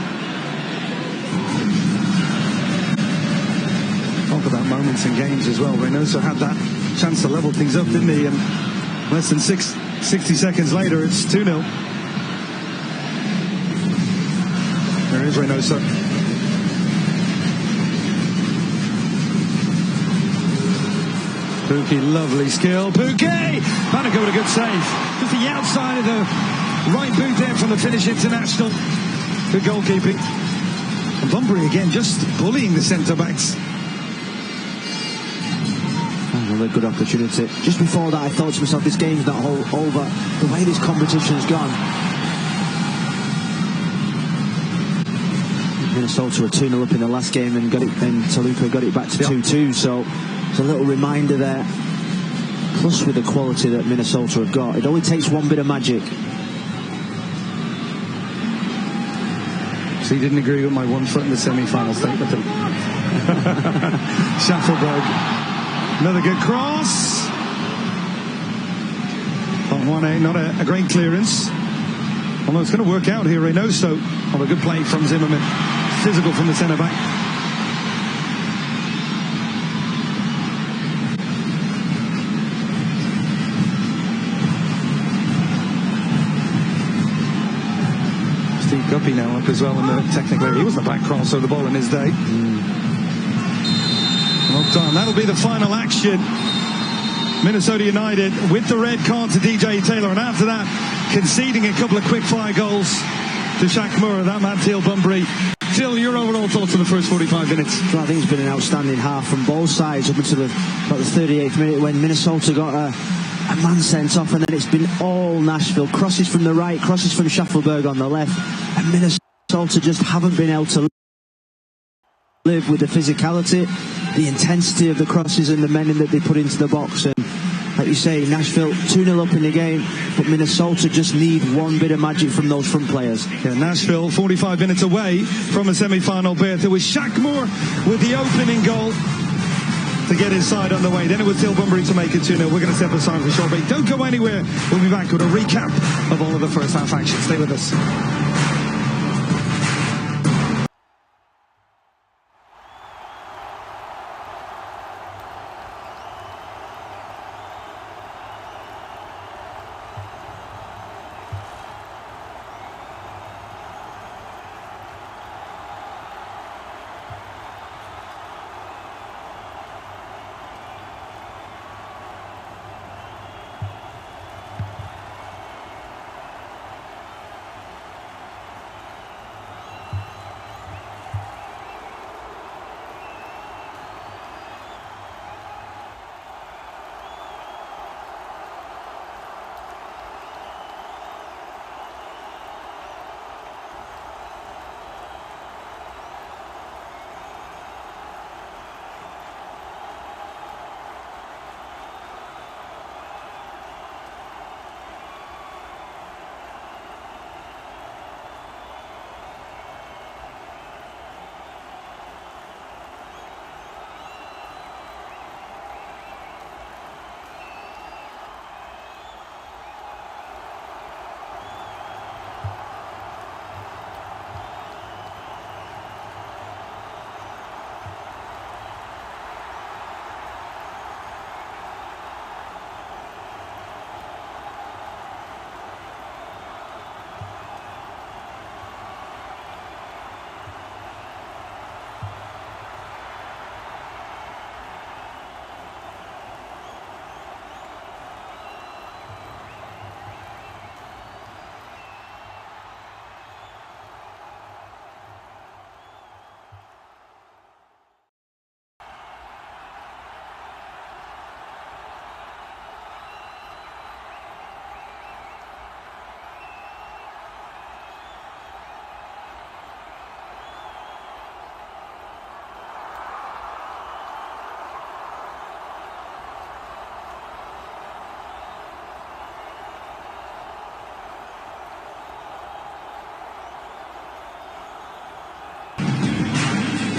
A: Talk about moments in games as well. Reynoso had that chance to level things up, didn't he? And less than 60 seconds later, it's 2-0. There is Reynoso. Pukki, lovely skill. Pukki! Bannico with a good save. Just the outside of the right boot there from the Finnish international. Good goalkeeping. And Bunbury again, just bullying the centre-backs.
B: Another good opportunity. Just before that, I thought to myself, this game's not over. The way this competition's gone. Minnesota were 2-0 up in the last game and Toluca got it back to 2-2. So it's a little reminder there. Plus with the quality that Minnesota have got, it only takes one bit of magic.
A: So you didn't agree with my 1 foot in the semi-final statement. Schaffelberg. Another good cross. On 1A, not a great clearance. Although it's going to work out here. Reynoso. Oh, a good play from Zimmerman. Physical from the centre-back. Steve Guppy now up as well in the technical area. He was the back cross of the ball in his day. Well done. That'll be the final action. Minnesota United with the red card to DJ Taylor, and after that conceding a couple of quick-fire goals to Shaq Moore, that man, Teal Bunbury. Phil, your overall thoughts on the first 45 minutes?
B: Well, I think it's been an outstanding half from both sides up until about the 38th minute when Minnesota got a man sent off, and then it's been all Nashville. Crosses from the right, crosses from Schaffelberg on the left, and Minnesota just haven't been able to live with the physicality, the intensity of the crosses and the men that they put into the box. And like you say, Nashville 2-0 up in the game, but Minnesota just need one bit of magic from those front players.
A: Yeah, Nashville 45 minutes away from a semi-final berth. It was Shaq Moore with the opening goal to get his side underway. Then it was Teal Bunbury to make it 2-0. We're going to step aside for a short break. Don't go anywhere. We'll be back with a recap of all of the first half action. Stay with us.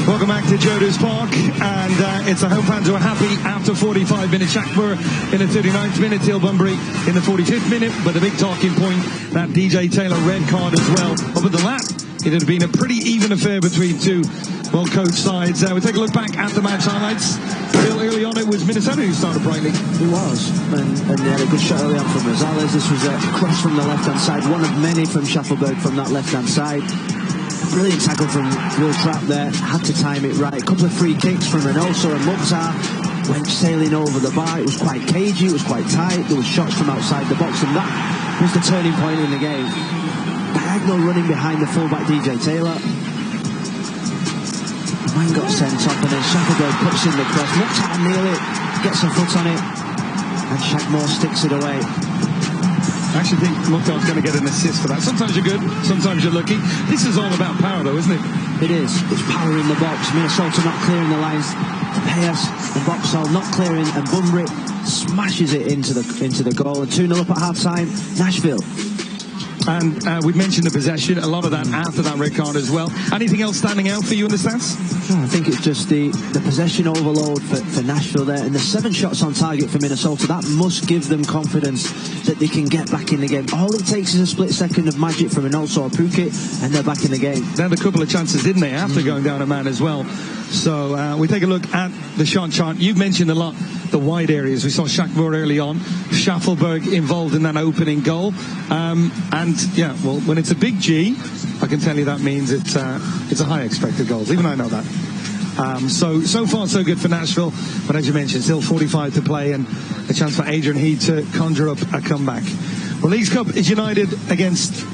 A: Welcome back to Jodas Park, and it's the home fans who are happy after 45 minutes. Shaq Moore in the 39th minute, Teal Bunbury in the 45th minute, but the big talking point, that DJ Taylor red card as well. Up at the lap, it had been a pretty even affair between two well-coached sides. We'll take a look back at the match highlights. Real early on, it was Minnesota who started brightly.
B: It was, and they had a good shot early on from Rosales. This was a cross from the left-hand side, one of many from Schaffelberg from that left-hand side. Brilliant tackle from Will Trapp there, had to time it right. A couple of free kicks from Reynoso and Mukhtar went sailing over the bar. It was quite cagey, it was quite tight. There was shots from outside the box, and that was the turning point in the game. Diagonal running behind the fullback DJ Taylor. The man got sent off, and then Schaffelberg puts in the cross. Mukhtar nearly gets a foot on it, and Shaq Moore sticks it away.
A: I actually think Mukhtar's going to get an assist for that. Sometimes you're good, sometimes you're lucky. This is all about power, though, isn't it?
B: It is. It's power in the box. Minnesota not clearing the lines. Payas and Boxall not clearing, and Bunbury smashes it into the goal. And 2-0 up at half-time. Nashville.
A: And we mentioned the possession, a lot of that after that red card as well. Anything else standing out for you in the stats?
B: I think it's just the possession overload for Nashville there, and the 7 shots on target for Minnesota. That must give them confidence that they can get back in the game. All it takes is a split second of magic from Reynoso or Phuket, and they're back in the game.
A: They had a couple of chances, didn't they, after going down a man as well. So we take a look at the shot chart. You've mentioned a lot the wide areas. We saw Shaq Moore early on, Schaffelberg involved in that opening goal, and yeah, well, when it's a big G, I can tell you that means it's a high expected goals. Even I know that. So far so good for Nashville, but as you mentioned, still 45 to play and a chance for Adrian Heed to conjure up a comeback. The Leagues Cup is united against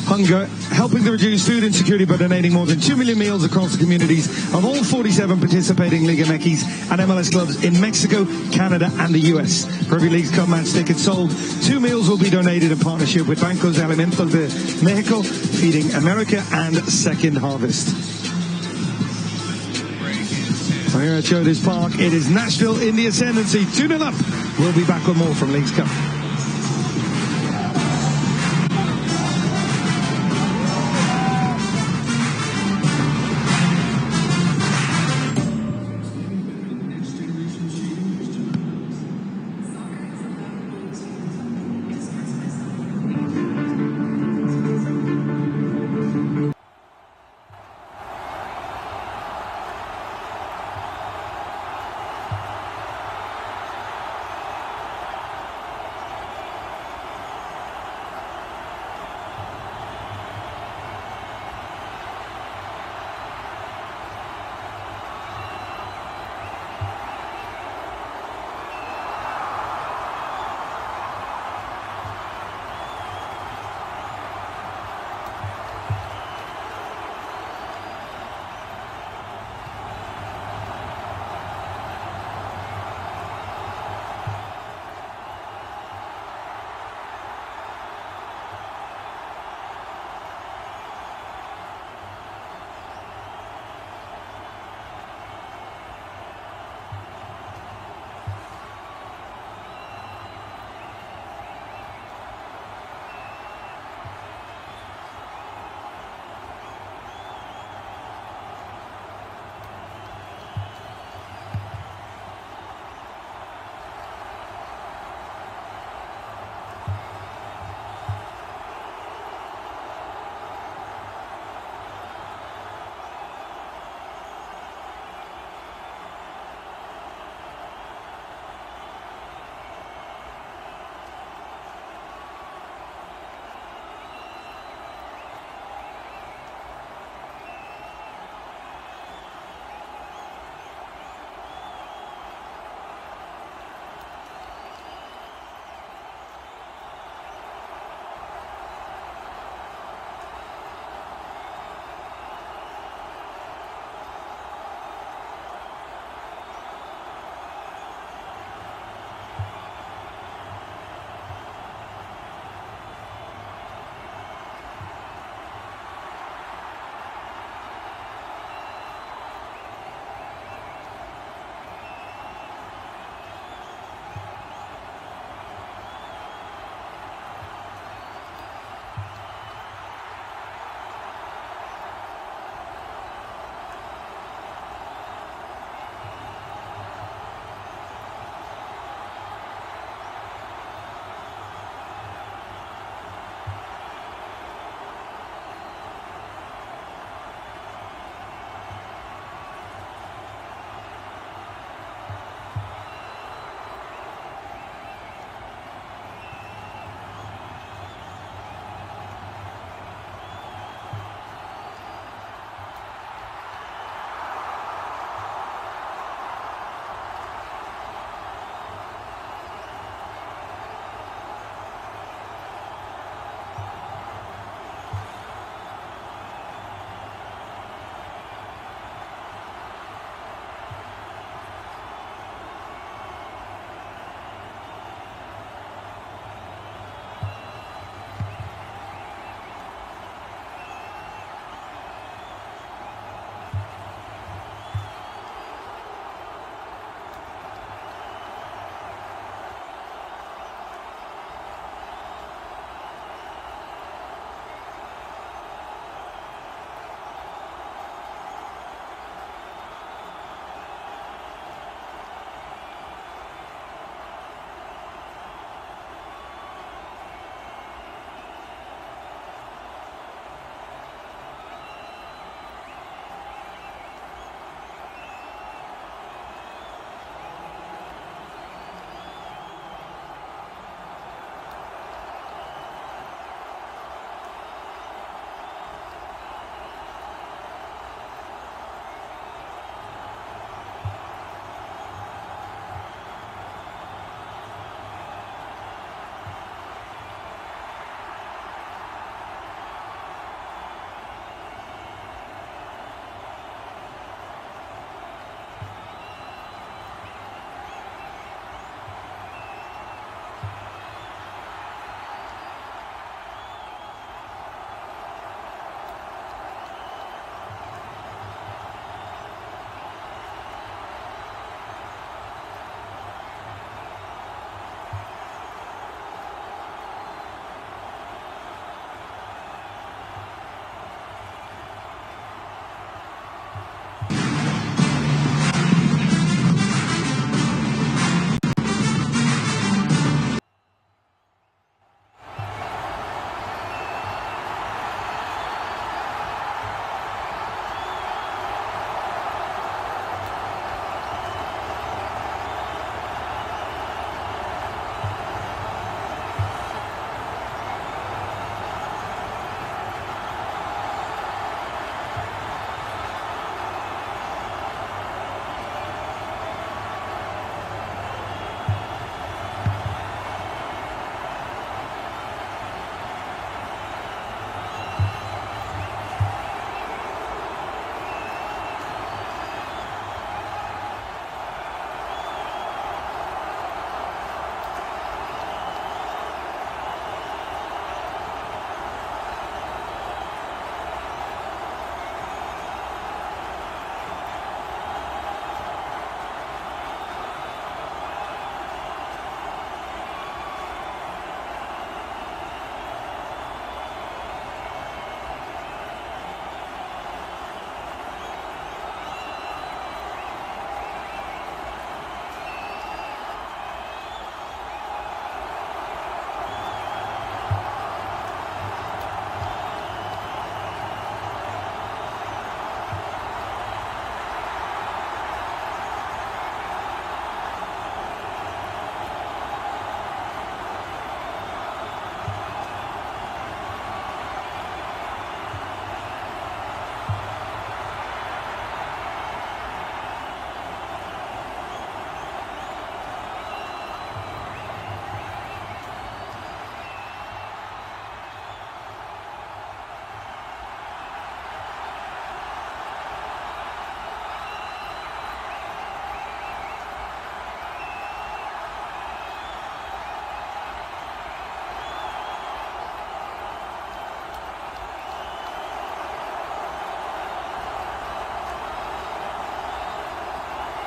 A: hunger, helping to reduce food insecurity by donating more than 2 million meals across the communities of all 47 participating Liga Mekis and MLS clubs in Mexico, Canada and the US. For every Leagues Cup match ticket sold, 2 meals will be donated in partnership with Bancos Alimentos de Mexico, Feeding America and Second Harvest. So here at Cuartos Park, it is Nashville in the ascendancy, 2-0 up. We'll be back with more from Leagues Cup.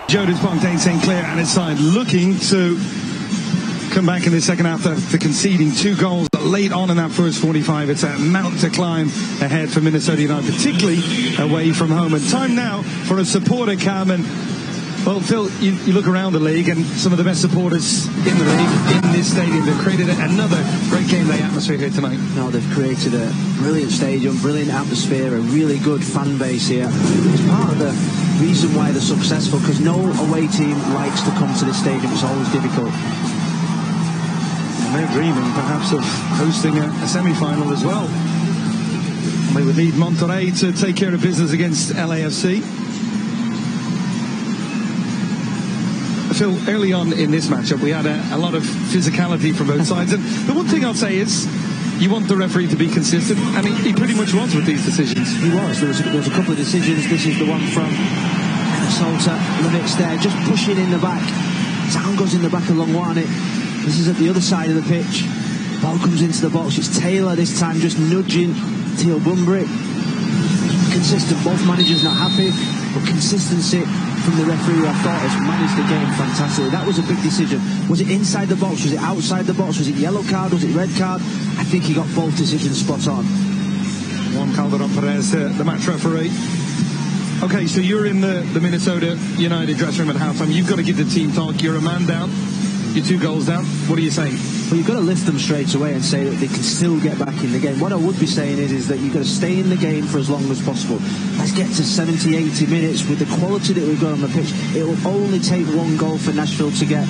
A: Jodas Pontaine St. Clair and his side looking to come back in the second half after conceding 2 goals late on in that first 45. It's a mountain to climb ahead for Minnesota United, particularly away from home. And time now for a supporter cam. And well, Phil, you look around the league and some of the best supporters in the league in this stadium. They've created another great game day atmosphere here tonight.
B: No, they've created a brilliant stadium, brilliant atmosphere, a really good fan base here. It's part of the reason why they're successful, because no away team likes to come to this stadium. It's always difficult.
A: And they're dreaming perhaps of hosting a semi-final as well. They would need Monterrey to take care of business against LAFC. Phil, early on in this matchup, we had a lot of physicality from both sides. And the one thing I'll say is, you want the referee to be consistent, and he pretty much was with these decisions.
B: He was. There was a couple of decisions. This is the one from Minnesota. Limits there, just pushing in the back. Down goes in the back of Longwane. This is at the other side of the pitch. Ball comes into the box. It's Taylor this time, just nudging Theo Bunbury. Consistent. Both managers not happy, but consistency from the referee, who I thought has managed the game fantastically. That was a big decision. Was it inside the box? Was it outside the box? Was it yellow card? Was it red card? I think he got both decisions spot on.
A: Juan Calderon Perez, the match referee. Okay, so you're in the Minnesota United dressing room at halftime. You've got to give the team talk. You're a man down. You're 2 goals down. What are you saying?
B: Well, you've got to lift them straight away and say that they can still get back in the game. What I would be saying is that you've got to stay in the game for as long as possible. Let's get to 70, 80 minutes with the quality that we've got on the pitch. It will only take 1 goal for Nashville to get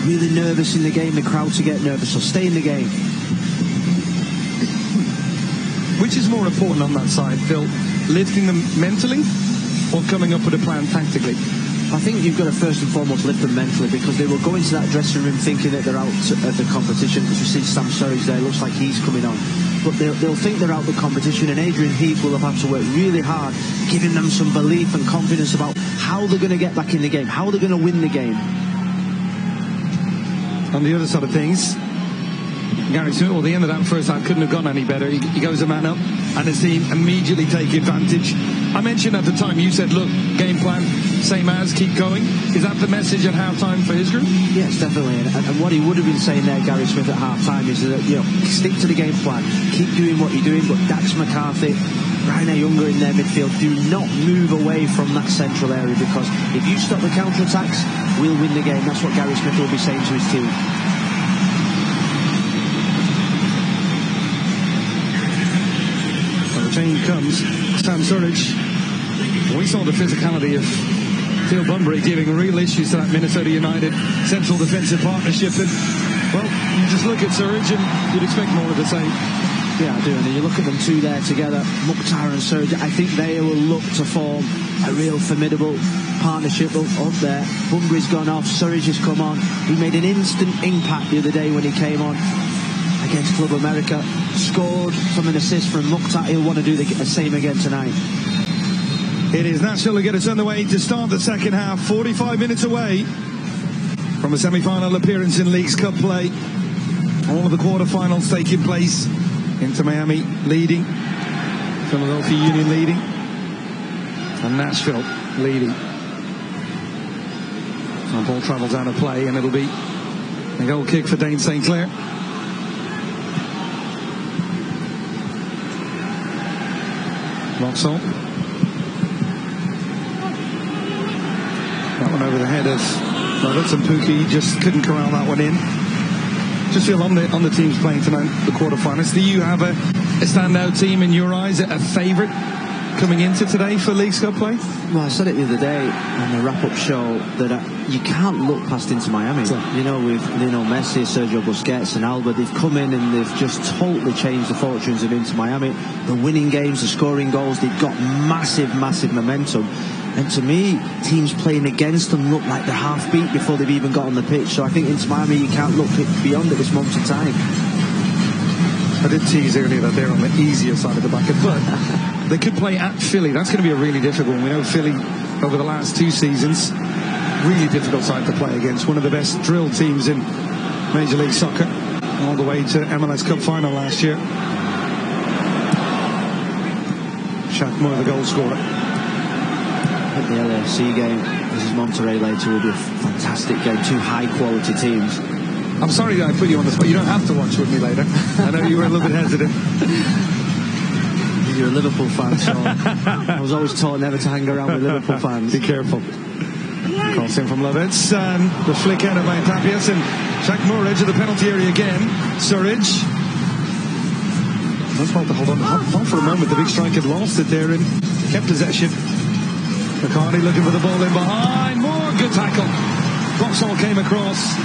B: really nervous in the game, the crowd to get nervous. So stay in the game.
A: Which is more important on that side, Phil? Lifting them mentally or coming up with a plan tactically?
B: I think you've got to first and foremost lift them mentally, because they will go into that dressing room thinking that they're out of the competition. As we see Sam Surridge there, looks like he's coming on. But they'll think they're out of the competition, and Adrian Heath will have had to work really hard, giving them some belief and confidence about how they're going to get back in the game, how they're going to win the game.
A: On the other side of things, Gary Smith, well, the end of that first half couldn't have gone any better. He goes a man up, and his team immediately take advantage. I mentioned at the time, you said, look, game plan, same as, keep going. Is that the message at halftime for his group?
B: Yes, definitely. And what he would have been saying there, Gary Smith, at halftime is that, you know, stick to the game plan, keep doing what you're doing, but Dax McCarthy, Rainer Younger in their midfield, do not move away from that central area, because if you stop the counter-attacks, we'll win the game. That's what Gary Smith will be saying to his team.
A: Change comes. Sam Surridge. We saw the physicality of Theo Bunbury giving real issues to that Minnesota United central defensive partnership. And, well, you just look at Surridge and you'd expect more of the same.
B: Yeah, I do. And you look at them 2 there together, Mukhtar and Surridge. I think they will look to form a real formidable partnership up there. Bunbury's gone off. Surridge has come on. He made an instant impact the other day when he came on against Club America, scored from an assist from Mukhtar. He'll want to do the same again tonight.
A: It is Nashville to get us underway to start the second half, 45 minutes away from a semi-final appearance in Leagues Cup play. All of the quarterfinals taking place. Inter Miami leading, Philadelphia Union leading, and Nashville leading. And ball travels out of play, and it'll be a goal kick for Dane St. Clair. Vauxhall. That one over the head of Roberts, and Pookie just couldn't corral that one in. Just feel on the teams playing tonight, the quarterfinals. Do you have a standout team in your eyes, a favourite coming into today for Leagues Cup play?
B: Well, I said it the other day on the wrap-up show that you can't look past Inter Miami. So, you know, with Lionel Messi, Sergio Busquets and Alba, they've come in and they've just totally changed the fortunes of Inter Miami. The winning games, the scoring goals, they've got massive, massive momentum. And to me, teams playing against them look like they're half beat before they've even got on the pitch. So I think Inter Miami, you can't look beyond at this moment in time.
A: I did tease earlier that they're on the easier side of the bracket, but they could play at Philly. That's going to be a really difficult one. We know Philly, over the last 2 seasons, really difficult side to play against. One of the best drilled teams in Major League Soccer, all the way to MLS Cup final last year. Shaq Moore, the goal scorer.
B: think the LAFC game versus Monterrey later will be a fantastic game. Two high-quality teams.
A: I'm sorry that I put you on the spot. You don't have to watch with me later. I know you were a little bit hesitant.
B: You're a Liverpool fan, so I was always taught never to hang around with Liverpool fans.
A: Be careful. Cross in from Lovitz, and the flick out of Tapias, and Jack Moore edge of the penalty area again. Surridge. That's about to hold on for a moment. The big striker lost it there and kept possession. McCartney looking for the ball in behind. Moore, good tackle. Boxall came across.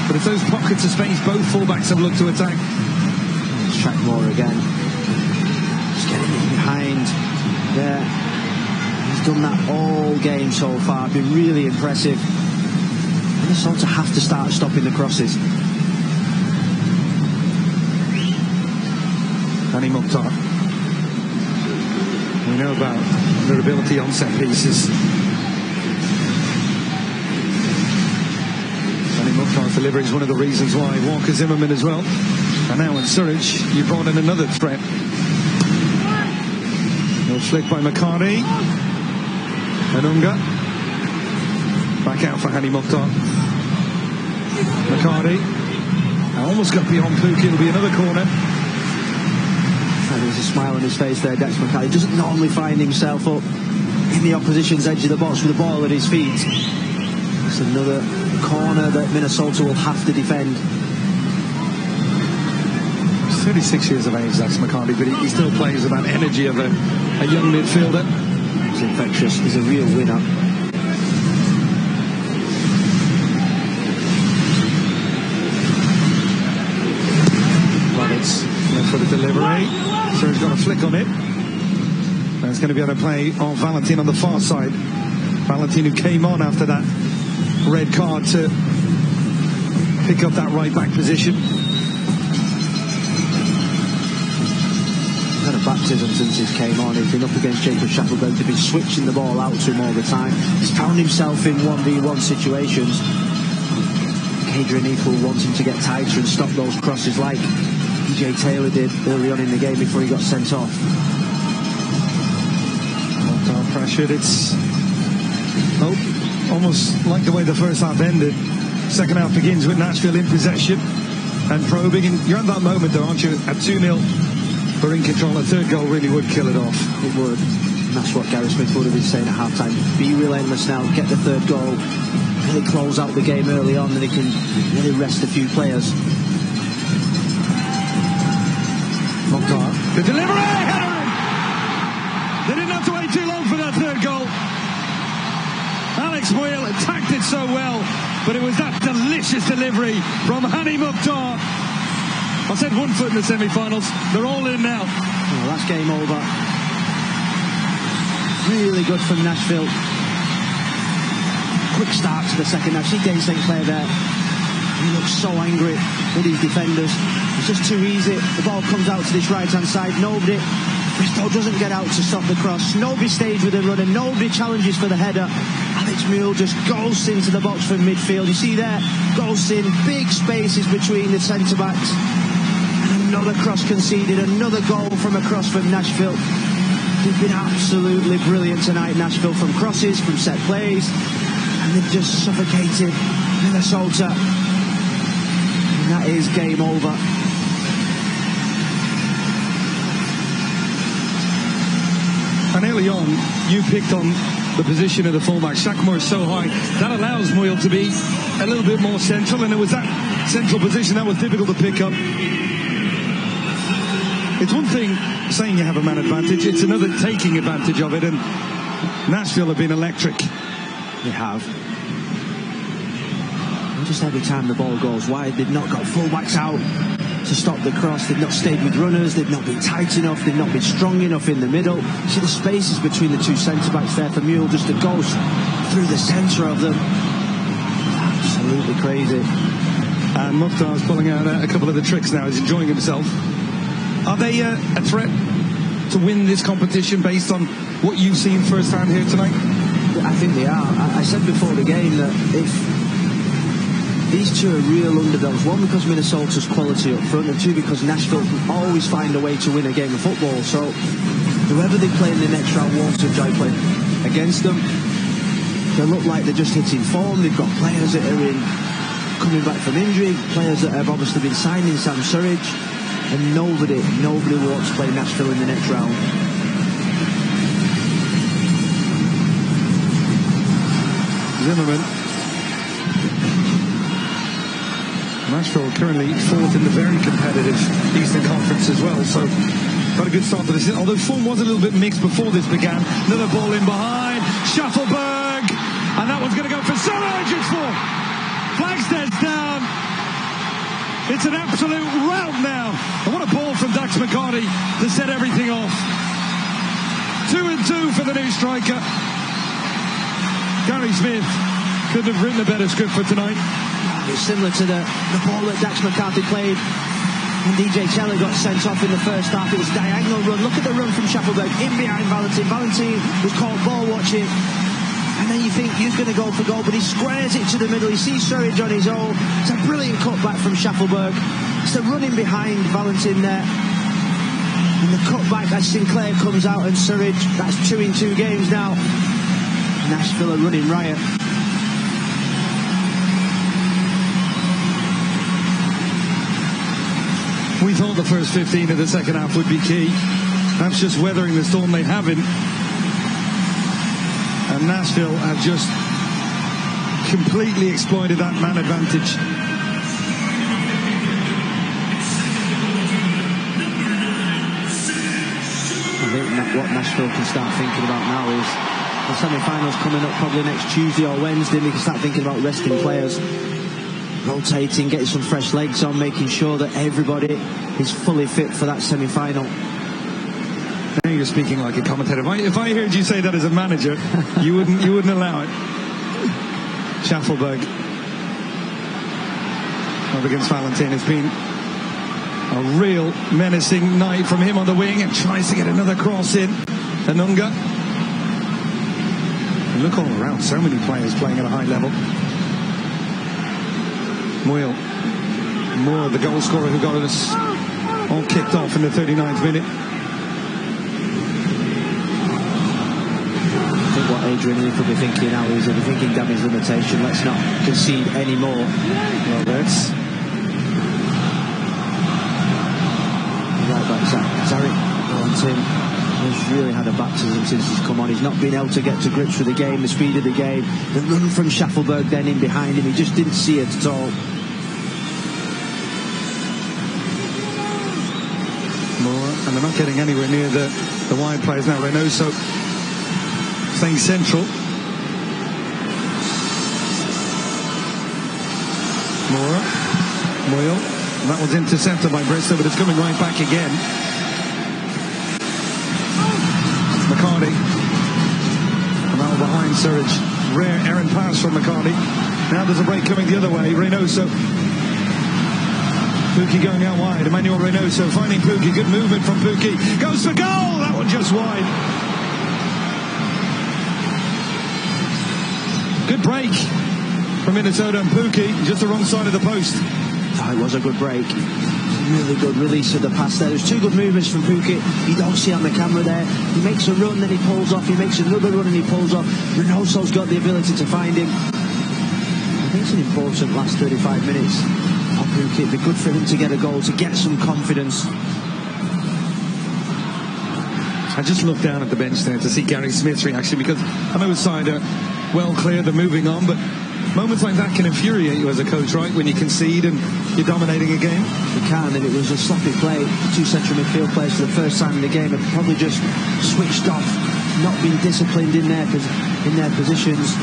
A: But it's those pockets of space both fullbacks have looked to attack.
B: It's Jack Moore again. Just getting in behind there. He's done that all game so far. Been really impressive. Minnesota have to start stopping the crosses.
A: Danny Mukhtar. We know about their ability on set pieces. Danny Mukhtar's delivery is one of the reasons why Walker Zimmerman as well. And now in Surridge, you brought in another threat. No flick by McCartney. Anunga. Back out for Hani Mukhtar. McCartney. Almost got beyond Pookie. It'll be another corner.
B: And there's a smile on his face there, Dex McCartney. Doesn't normally find himself up in the opposition's edge of the box with the ball at his feet. It's another corner that Minnesota will have to defend.
A: He's 36 years of age, Dex McCartney, but he still plays with that energy of a young midfielder.
B: He's infectious. He's a real winner.
A: Left for the delivery. So he's got a flick on it. And it's going to be able to play on Valentin on the far side. Valentin, who came on after that red card to pick up that right back position.
B: He's had a baptism since he came on. He's been up against Jacob Shuttleberg. They've been switching the ball out to him all the time. He's found himself in 1v1 situations. Adrian Eagle wanting to get tighter and stop those crosses like PJ Taylor did early on in the game before he got sent off.
A: Mukhtar pressured. It's almost like the way the first half ended. Second half begins with Nashville in possession and probing. And you're at that moment though, aren't you? At 2-0, they're in control. A third goal really would kill it off.
B: It would. And that's what Gary Smith would have been saying at halftime. Be relentless now, get the third goal, really close out the game early on, and he can really rest a few players.
A: Mukhtar, the delivery, header in! They didn't have to wait too long for that third goal. Alex Moyle attacked it so well, but it was that delicious delivery from Hani Mukhtar. I said 1 foot in the semi-finals. They're all in now.
B: Well, that's game over. Really good from Nashville. Quick start to the second half. See Dane St. Clair there. He looks so angry with his defenders. It's just too easy. The ball comes out to this right-hand side. Nobody. Bristow doesn't get out to stop the cross. Nobody stays with the runner. Nobody challenges for the header. Alex Mule just goes into the box from midfield. You see there, goes in. Big spaces between the centre-backs. And another cross conceded. Another goal from across from Nashville. They've been absolutely brilliant tonight, Nashville, from crosses, from set plays. And they've just suffocated Minnesota. And that is game over.
A: And early on, you picked on the position of the fullback. Shackmore is so high. That allows Moyle to be a little bit more central. And it was that central position that was difficult to pick up. It's one thing saying you have a man advantage. It's another taking advantage of it. And Nashville have been electric.
B: They have. And just every time the ball goes wide, they've not got fullbacks out to stop the cross. They've not stayed with runners. They've not been tight enough. They've not been strong enough in the middle. See the spaces between the two centre-backs there for Mule just to go through the centre of them. Absolutely crazy.
A: And Mukhtar's pulling out a couple of the tricks now. He's enjoying himself. Are they a threat to win this competition based on what you've seen firsthand here tonight?
B: I think they are. I said before the game that if these two are real underdogs, one because Minnesota's quality up front, and two because Nashville can always find a way to win a game of football. So whoever they play in the next round wants to enjoy playing. against them. They look like they're just hitting form. They've got players that are coming back from injury, players that have obviously been signed in Sam Surridge, and nobody wants to play Nashville in the next round.
A: Zimmerman. Nashville currently fourth in the very competitive Eastern Conference as well, so got a good start to this. Although form was a little bit mixed before this began. Another ball in behind, Shuffleberg, and that one's going to go for Surridge. It's four. Flagstead's down. It's an absolute rout now. And what a ball from Dax McCarty to set everything off. 2-2 for the new striker. Gary Smith couldn't have written a better script for tonight.
B: It's similar to the ball that Dax McCarthy played when DJ Kelly got sent off in the first half. It was diagonal run. Look at the run from Shuffleberg in behind Valentin. Valentin was caught ball watching. And then you think he's going to go for goal, but he squares it to the middle. He sees Surridge on his own. It's a brilliant cutback from Shuffleberg. It's the running behind Valentin there. And the cutback as Sinclair comes out and Surridge. That's 2 in 2 games now. Nashville are running riot.
A: We thought the first 15 of the second half would be key. That's just weathering the storm they haven't. And Nashville have just completely exploited that man advantage.
B: I think what Nashville can start thinking about now is the semi-finals coming up probably next Tuesday or Wednesday. They can start thinking about resting players, rotating, getting some fresh legs on, making sure that everybody is fully fit for that semi-final.
A: Now you're speaking like a commentator. If I heard you say that as a manager, you wouldn't allow it. Shuffleberg up against Valentin. It's been a real menacing night from him on the wing, and tries to get another cross in. Anunga. And look all around, so many players playing at a high level. Moore, the goal scorer who got us all kicked off in the 39th minute.
B: I think what Adrian Lee could be thinking now is he'll be thinking damage limitation, let's not concede any more.
A: Roberts.
B: Right back, Zarek Valentin has really had a baptism since he's come on. He's not been able to get to grips with the game, the speed of the game. The run from Shuffleberg then in behind him, he just didn't see it at all.
A: And they're not getting anywhere near the wide players now. Reynoso staying central. Moyle. And that was intercepted by Bristow, but it's coming right back again. McCarty. And that was behind Surridge. Rare errant pass from McCarty. Now there's a break coming the other way. Reynoso. Pukki going out wide. Emmanuel Reynoso finding Pukki. Good movement from Pukki. Goes for goal. That one just wide. Good break from Minnesota, and Pukki just the wrong side of the post.
B: Oh, it was a good break. Really good release of the pass there. There's two good movements from Pukki. You don't see on the camera there. He makes a run, then he pulls off. He makes another run and he pulls off. Reynoso's got the ability to find him. I think it's an important last 35 minutes. It'd be good for him to get a goal, to get some confidence.
A: I just looked down at the bench there to see Gary Smith's reaction, because I know his side are well clear, they're moving on, but moments like that can infuriate you as a coach, right? When you concede and you're dominating a game.
B: You can, and it was a sloppy play. Two central midfield players for the first time in the game have probably just switched off, not been disciplined in their positions.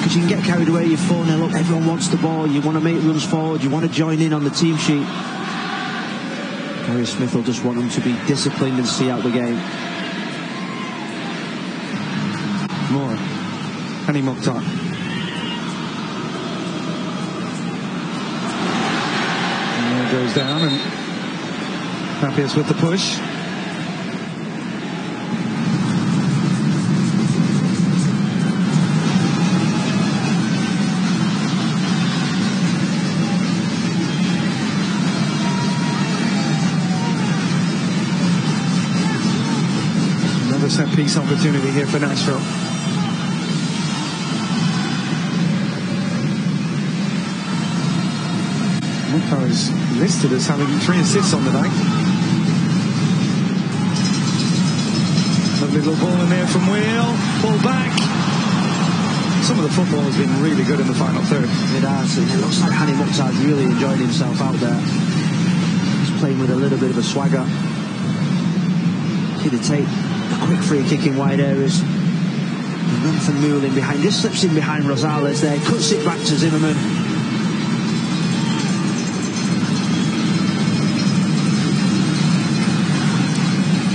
B: Because you can get carried away, you're 4-0 up, everyone wants the ball, you want to make runs forward, you want to join in on the team sheet. Gary Smith will just want them to be disciplined and see out the game.
A: Moore. Hani Mokhtar. Moore goes down, and happiest with the push. Set piece opportunity here for Nashville. I was listed as having 3 assists on the night. Lovely little ball in there from Will. Pull back. Some of the football has been really good in the final third.
B: It has. It looks like Hani Mukhtar's really enjoying himself out there. He's playing with a little bit of a swagger. See the take, a quick free kick in wide areas. The run from Moulin behind, just slips in behind Rosales there, cuts it back to Zimmerman.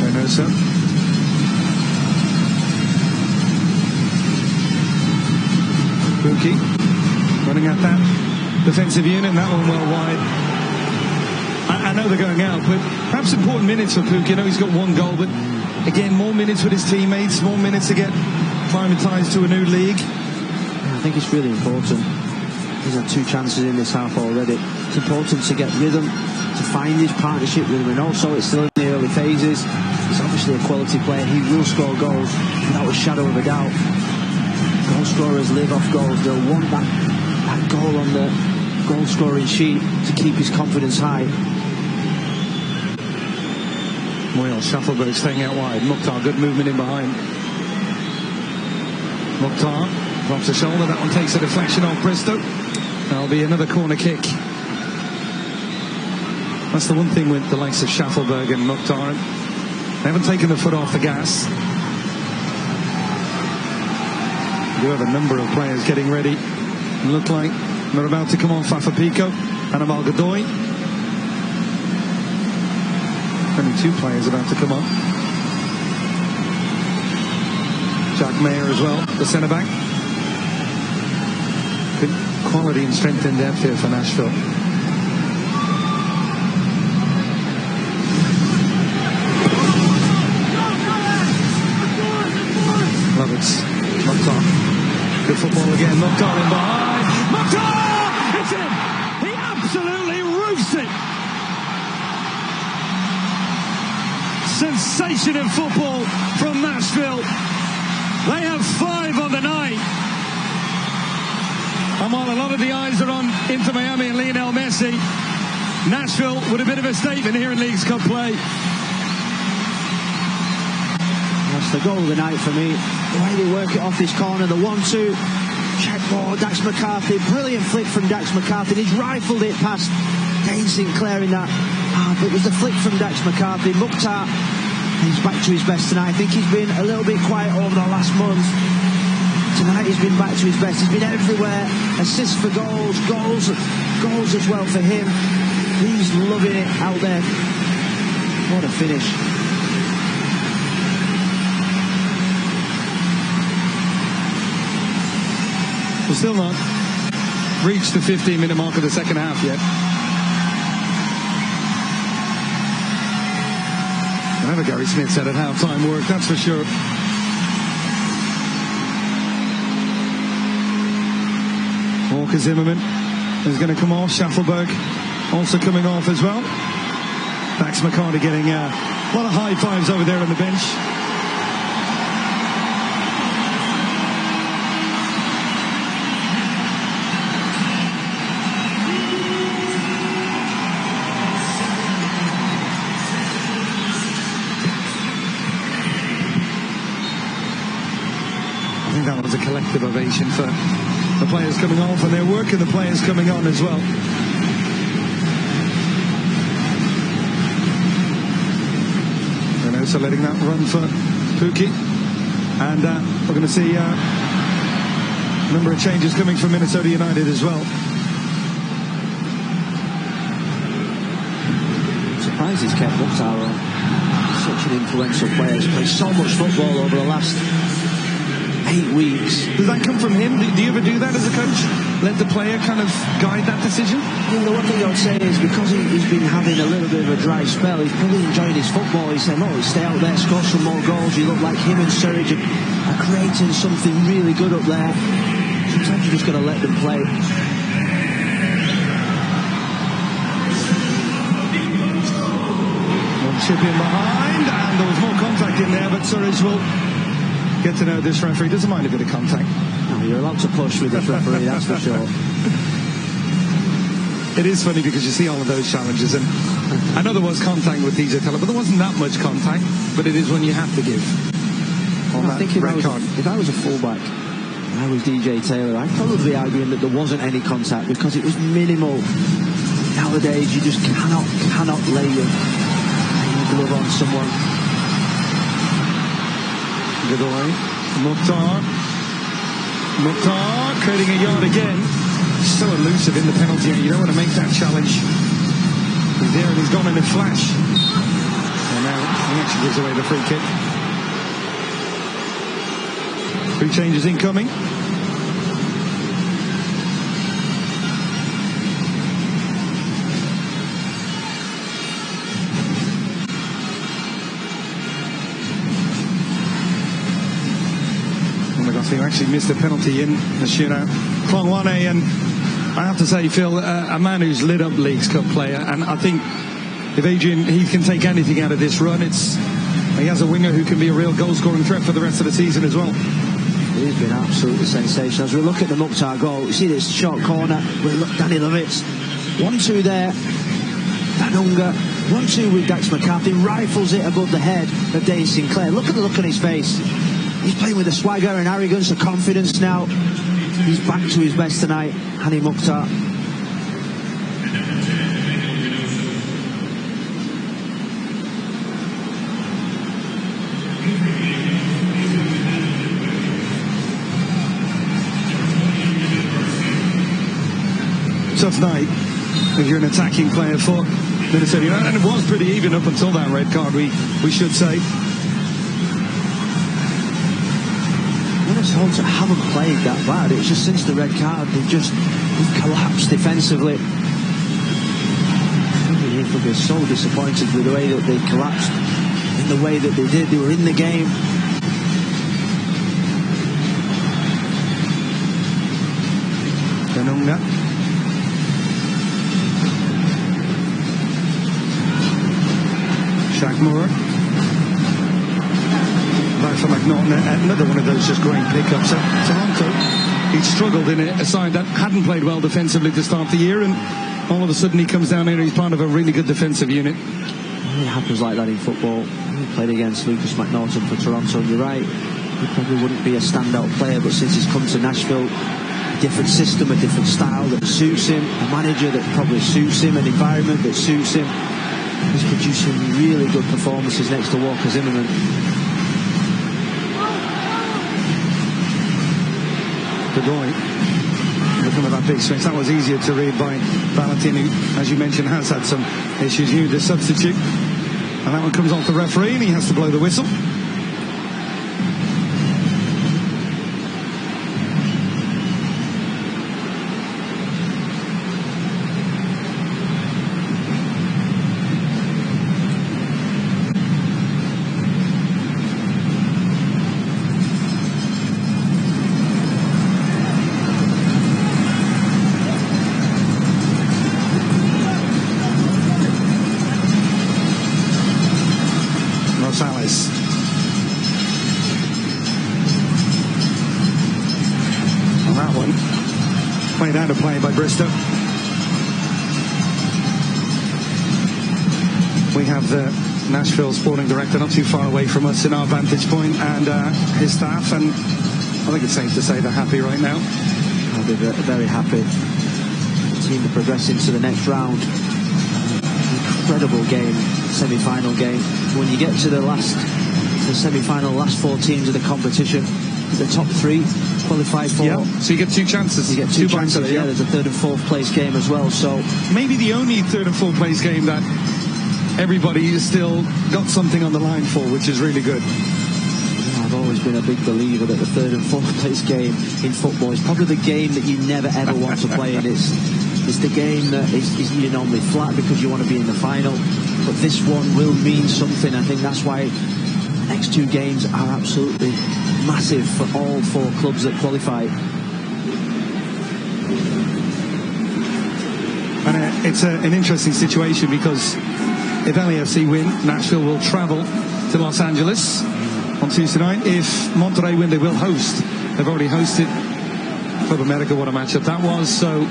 A: Reynoso. Pukki running at that defensive unit, and that one well wide. I know they're going out, but perhaps important minutes for Pukki. I know he's got 1 goal, but again, more minutes with his teammates, more minutes to get climatised to a new league.
B: I think it's really important. He's had 2 chances in this half already. It's important to get rhythm, to find his partnership with him, and also it's still in the early phases. He's obviously a quality player. He will score goals without a shadow of a doubt. Goal scorers live off goals. They'll want that goal on the goal scoring sheet to keep his confidence high.
A: Well, Shuffleberg staying out wide. Mukhtar, good movement in behind. Mukhtar drops the shoulder. That one takes a deflection off Bristow. That'll be another corner kick. That's the one thing with the likes of Shuffleberg and Mukhtar. They haven't taken the foot off the gas. We do have a number of players getting ready. Look like they're about to come on. Fafa Pico, Hannibal Godoy. Only 2 players about to come on. Jack Mayer as well, the centre back. Good quality and strength in depth here for Nashville. Love it. Mukhtar. Good football again. Mukhtar in behind. Mukhtar! It's in! He absolutely roofs it! Sensation in football from Nashville. They have 5 on the night. And while a lot of the eyes are on Inter Miami and Lionel Messi, Nashville with a bit of a statement here in Leagues Cup play.
B: That's the goal of the night for me. The way they work it off this corner, the 1-2. Check ball, Dax McCarthy. Brilliant flick from Dax McCarthy. He's rifled it past Dane Sinclair in that. But it was the flick from Dax McCarthy. Mukhtar, he's back to his best tonight. I think he's been a little bit quiet over the last month. Tonight he's been back to his best. He's been everywhere. Assists for goals, goals as well for him. He's loving it out there. What a finish.
A: We're still not reached the 15-minute mark of the second half yet. Whenever Gary Smith said at half-time work, that's for sure. Walker Zimmerman is going to come off. Shuffleberg also coming off as well. Dax McCarthy getting a lot of high fives over there on the bench. I think that was a collective ovation for the players coming off, and they're working the players coming on as well. And also letting that run for Pukki. And we're going to see a number of changes coming from Minnesota United as well.
B: Surprised he's kept Mukhtar on. Such an influential player. He's played so much football over the last 8 weeks.
A: Does that come from him? Do you ever do that as a coach? Let the player kind of guide that decision?
B: Well, the one thing I would say is because he's been having a little bit of a dry spell, he's probably enjoying his football. He's saying, oh, stay out there, score some more goals. You look like him and Surridge are creating something really good up there. Sometimes you just got to let them play.
A: One chip in behind, and there was more contact in there, but Surridge will get to know this referee. Doesn't mind a bit of contact.
B: No, you're allowed to push with this referee, that's for sure.
A: It is funny because you see all of those challenges, and I know there was contact with DJ Taylor, but there wasn't that much contact. But it is one you have to give.
B: I think if I was a fullback, I was DJ Taylor, I'd probably be arguing that there wasn't any contact because it was minimal. Nowadays, you just cannot lay your glove on someone.
A: Godoy, Mukhtar creating a yard again. So elusive in the penalty area. You don't want to make that challenge. He's there and he's gone in a flash. And now he actually gives away the free kick. 3 changes incoming. He actually missed the penalty in the shootout. Klongwane, and I have to say, Phil, a man who's lit up Leagues Cup player, and I think if Adrian Heath can take anything out of this run, he has a winger who can be a real goal-scoring threat for the rest of the season as well.
B: He's been absolutely sensational. As we look at the Mukhtar goal, you see this short corner with Danny Lovitz. 1-2 there. Danunga. 1-2 with Dax McCarthy. Rifles it above the head of Dane Sinclair. Look at the look on his face. He's playing with a swagger and arrogance and confidence now. He's back to his best tonight, Hani Mukhtar.
A: Tough night if you're an attacking player for Minnesota United, and it was pretty even up until that red card, we should say.
B: Minnesota haven't played that bad. It's just since the red card they've collapsed defensively. They'll be so disappointed with the way that they collapsed in the way that they did. They were in the game.
A: Danunga. Shaq Moore. For McNaughton, another one of those just great pickups. Toronto, he struggled in a side that hadn't played well defensively to start the year, and all of a sudden he comes down here and he's part of a really good defensive unit.
B: It happens like that in football. He played against Lucas McNaughton for Toronto, and you're right, he probably wouldn't be a standout player, but since he's come to Nashville, a different system, a different style that suits him, a manager that probably suits him, an environment that suits him, he's producing really good performances next to Walker Zimmerman.
A: Godoy, looking at that big switch, that was easier to read by Valentin, who, as you mentioned, has had some issues. He knew the substitute, and that one comes off the referee, and he has to blow the whistle. Out of play by Bristow. We have the Nashville sporting director not too far away from us in our vantage point, and his staff, and I think it's safe to say they're happy right now.
B: They're very happy. The team are progressing to the next round. Incredible game, semi-final game. When you get to the semi-final, last 4 teams of the competition, the top 3 qualify for.
A: Yeah, so you get 2 chances.
B: You get two chances. Yeah, there's a 3rd and 4th place game as well. So
A: maybe the only 3rd and 4th place game that everybody has still got something on the line for, which is really good.
B: I've always been a big believer that the 3rd and 4th place game in football is probably the game that you never ever want to play in. It's the game that is you're normally flat because you want to be in the final, but this one will mean something. I think that's why the next 2 games are absolutely massive for all 4 clubs that qualify.
A: And it's an interesting situation because if LAFC win, Nashville will travel to Los Angeles on Tuesday night. If Monterrey win, they will host. They've already hosted Club America. What a matchup that was. So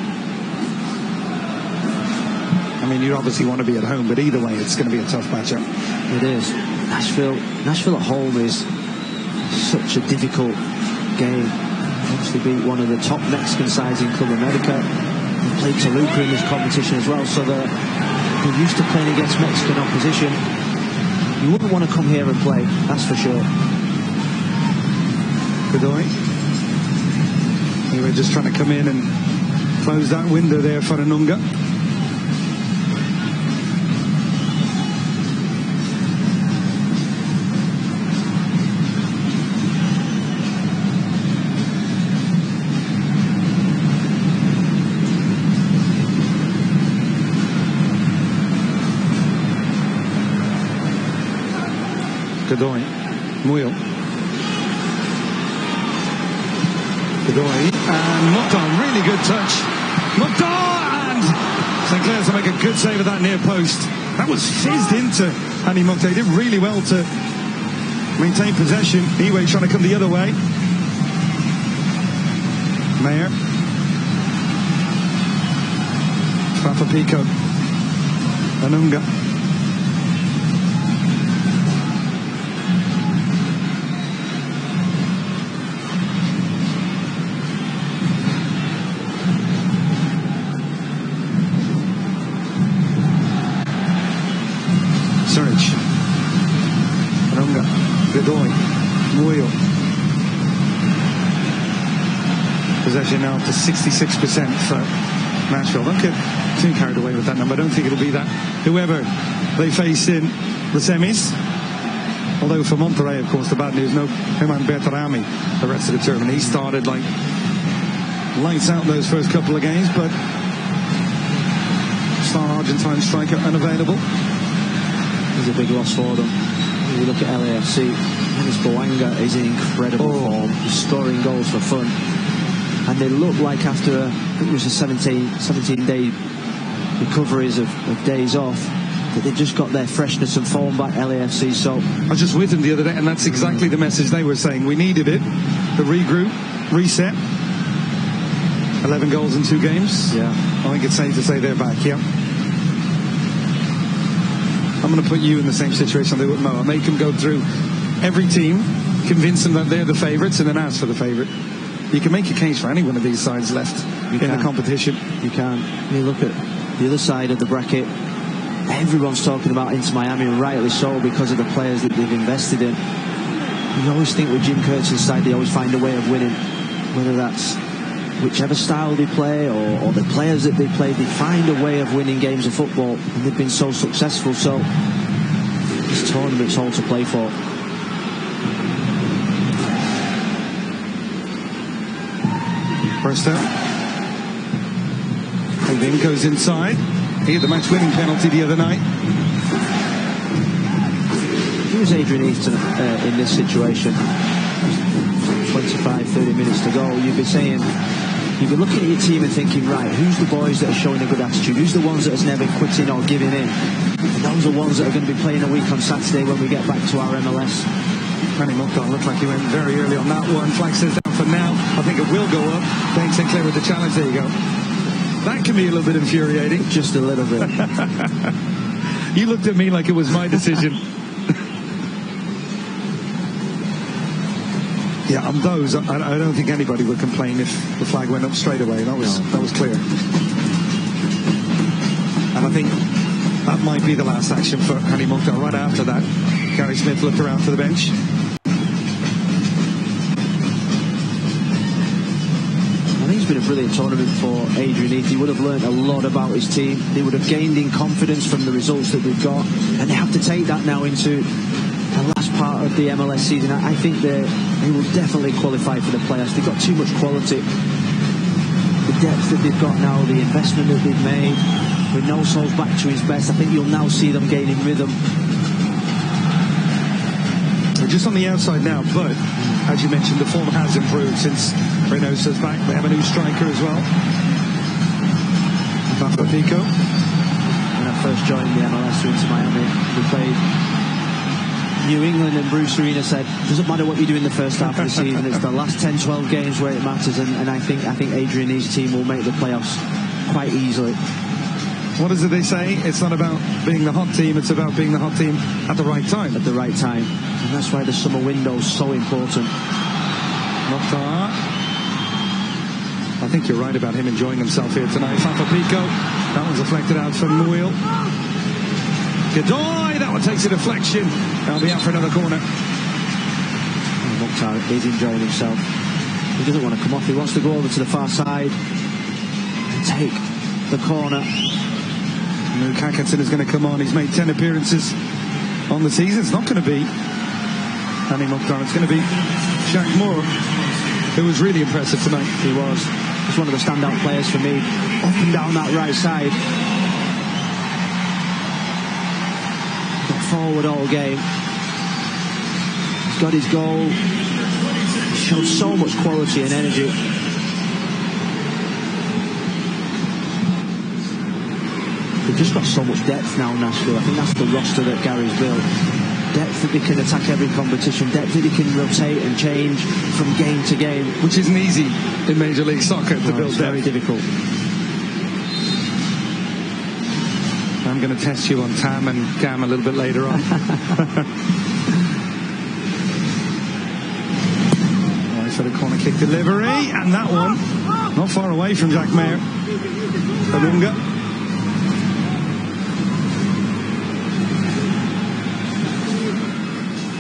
A: I mean, you obviously want to be at home, but either way, it's going to be a tough matchup.
B: It is. Nashville at home is such a difficult game. Obviously beat one of the top Mexican sides in Club America. They played Toluca in this competition as well, so they're used to playing against Mexican opposition. You wouldn't want to come here and play, that's for sure.
A: Godoy. They were just trying to come in and close that window there for Anunga. Godoy, Muyo. Godoy, and Mokhtar, really good touch. Mokhtar, and St. Clair's to make a good save of that near post. That was fizzed into Hani Mokhtar. He did really well to maintain possession. Anyway, trying to come the other way. Mayer. Rafa Pico. Anunga. Godoy, Muyo. Possession now up to 66% for Nashville. Don't get too carried away with that number. I don't think it'll be that. Whoever they face in the semis. Although for Monterrey, of course, the bad news, no Herman Bertarami the rest of the tournament. He started like lights out those first couple of games, but star Argentine striker unavailable.
B: It's a big loss for them. You look at LAFC, Dennis Boanga is in incredible form. He's scoring goals for fun. And they look like after, I think it was a 17-day recoveries of days off, that they've just got their freshness and form back, LAFC. So
A: I was just with them the other day, and that's exactly the message they were saying. We needed it, the regroup, reset. 11 goals in 2 games.
B: Yeah.
A: I think it's safe to say they're back, yeah. I'm going to put you in the same situation they would Mo. I make them go through every team, convince them that they're the favourites, and then ask for the favourite. You can make a case for any one of these sides left in the competition.
B: You can. You look at the other side of the bracket. Everyone's talking about Inter Miami, and rightly so, because of the players that they've invested in. You always think with Jim Kurtz's side, they always find a way of winning, whether that's whichever style they play or the players that they play, they find a way of winning games of football, and they've been so successful. So this tournament's all to play for.
A: First up, Holding goes inside. He had the match-winning penalty the other night.
B: If it was Adrian Heath in this situation, 25-30 minutes to go, you'd be saying, you'd be looking at your team and thinking, right, who's the boys that are showing a good attitude? Who's the ones that are never quitting or giving in? And those are the ones that are going to be playing a week on Saturday when we get back to our MLS.
A: Hani Mokhtar looked like he went very early on that one. Flag says down for now. I think it will go up. Thanks, St. Clair with the challenge. There you go. That can be a little bit infuriating.
B: Just a little bit.
A: You looked at me like it was my decision. Yeah, on those, I don't think anybody would complain if the flag went up straight away. That was clear. And I think that might be the last action for Hani Mokhtar. Right after that, Gary Smith looked around for the bench.
B: I think it's been a brilliant tournament for Adrian Heath. He would have learned a lot about his team. They would have gained in confidence from the results that they've got, and they have to take that now into the last part of the MLS season. I think they will definitely qualify for the playoffs. They've got too much quality. The depth that they've got now, the investment that they've made, with No Souls back to his best, I think you'll now see them gaining rhythm.
A: They're just on the outside now, but as you mentioned, the form has improved since Reynoso's back. They have a new striker as well, Rafa Pico.
B: When I first joined the MLS to Inter Miami, we played New England, and Bruce Arena said, doesn't matter what you do in the first half of the season, it's the last 10-12 games where it matters, and I think Adrian Heath's team will make the playoffs quite easily.
A: what is it they say? It's not about being the hot team, it's about being the hot team at the right time.
B: At the right time. And that's why the summer window is so important.
A: Mokhtar. I think you're right about him enjoying himself here tonight. Fafa Pico. That one's deflected out from Muil. Godoy. That one takes a deflection. That'll be out for another corner.
B: Oh, Mokhtar is enjoying himself. He doesn't want to come off. He wants to go over to the far side and take the corner.
A: Luke Atkinson is going to come on. He's made 10 appearances on the season. It's not going to be Annie Mokhtar. It's going to be Shaq Moore, who was really impressive tonight.
B: He was. He's one of the standout players for me. Up and down that right side. Got forward all game. He's got his goal. He showed so much quality and energy. They've just got so much depth now, Nashville. I think that's the roster that Gary's built. Depth that they can attack every competition. Depth that they can rotate and change from game to game.
A: Which isn't easy in Major League Soccer to build depth.
B: Very difficult.
A: I'm going to test you on Tam and Gam a little bit later on. Nice for the corner kick delivery. And that one, not far away from Jack Mayer. Alunga.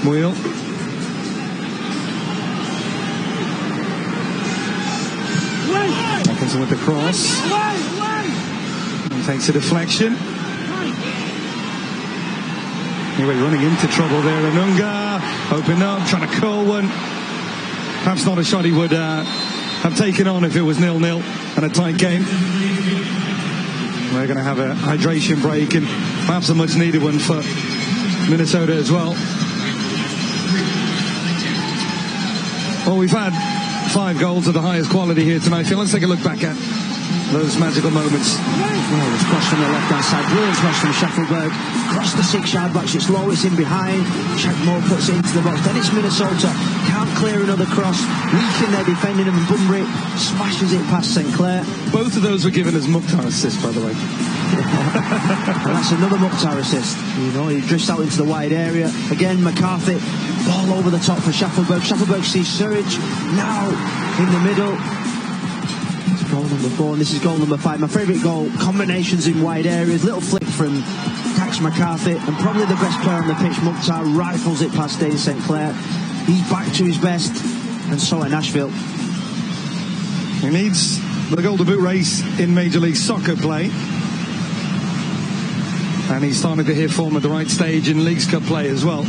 A: Wheel. Atkinson with the cross. And takes a deflection. Anyway, running into trouble there. Anunga open up, trying to curl one. Perhaps not a shot he would have taken on if it was 0-0 and a tight game. We're going to have a hydration break and perhaps a much needed one for Minnesota as well. Well, we've had 5 goals of the highest quality here tonight. Phil, let's take a look back at those magical moments.
B: Well, it's crossed from the left-hand side. Brilliant cross from Schaffelberg. Cross the 6-yard box. It's low, it's in behind. Shaq Moore puts it into the box. Then it's Minnesota. Can't clear another cross. Weak in there defending him. And Bunbury smashes it past St. Clair.
A: Both of those were given as Mokhtar assists, by the way.
B: And that's another Mokhtar assist. You know, he drifts out into the wide area. Again, McCarthy. Ball over the top for Schaffelberg. Schaffelberg sees Surridge now in the middle. It's goal number 4, and this is goal number 5. My favourite goal, combinations in wide areas, little flick from Dax McCarthy, and probably the best player on the pitch, Mokhtar, rifles it past Dane St. Clair. He's back to his best, and so are Nashville.
A: He needs the Golden Boot race in Major League Soccer play. And he's starting to hit form at the right stage in Leagues Cup play as well.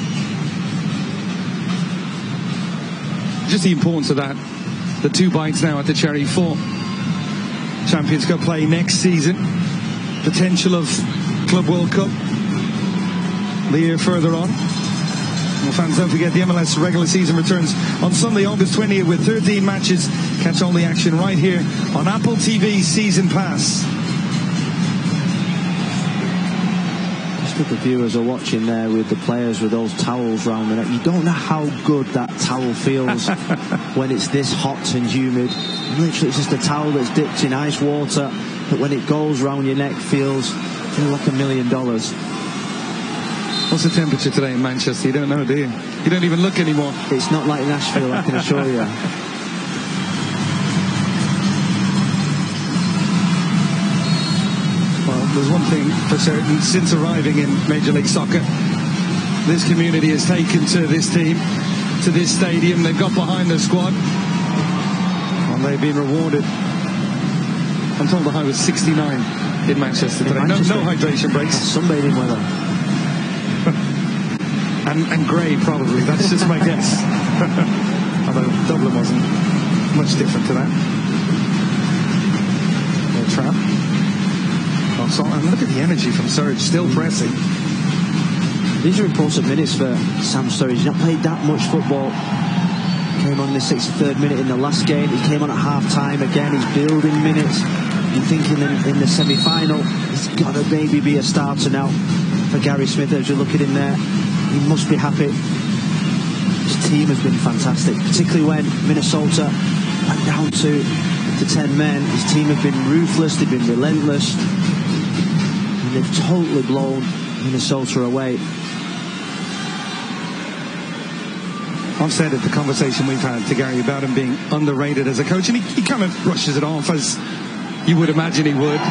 A: Just the importance of that. The 2 bites now at the cherry for Champions Cup play next season. Potential of Club World Cup the year further on. Well, fans, don't forget the MLS regular season returns on Sunday, August 20th with 13 matches. Catch all the action right here on Apple TV Season Pass.
B: The viewers are watching there with the players with those towels round the neck. You don't know how good that towel feels when it's this hot and humid. Literally, it's just a towel that's dipped in ice water that when it goes round your neck feels like $1 million.
A: What's the temperature today in Manchester? You don't know, do you? You don't even look anymore.
B: It's not like Nashville, I can assure you.
A: There's one thing for certain, since arriving in Major League Soccer, this community has taken to this team, to this stadium. They've got behind the squad, and they've been rewarded. I'm told the high was 69 in Manchester today. No hydration breaks.
B: That's sunbathing weather.
A: and grey, probably. That's just my guess. Although Dublin wasn't much different to that. No trap. And look at the energy from Surridge, still pressing.
B: These are important minutes for Sam Surridge. He's not played that much football. Came on in the 63rd minute in the last game. He came on at half-time again. He's building minutes. You're thinking in the semi-final, he's got to maybe be a starter now for Gary Smith. As you're looking in there, he must be happy. His team has been fantastic, particularly when Minnesota went down to 10 men. His team have been ruthless. They've been relentless. they've totally blown Minnesota away.
A: I've said it, the conversation we've had to Gary about him being underrated as a coach, and he kind of brushes it off as you would imagine he would.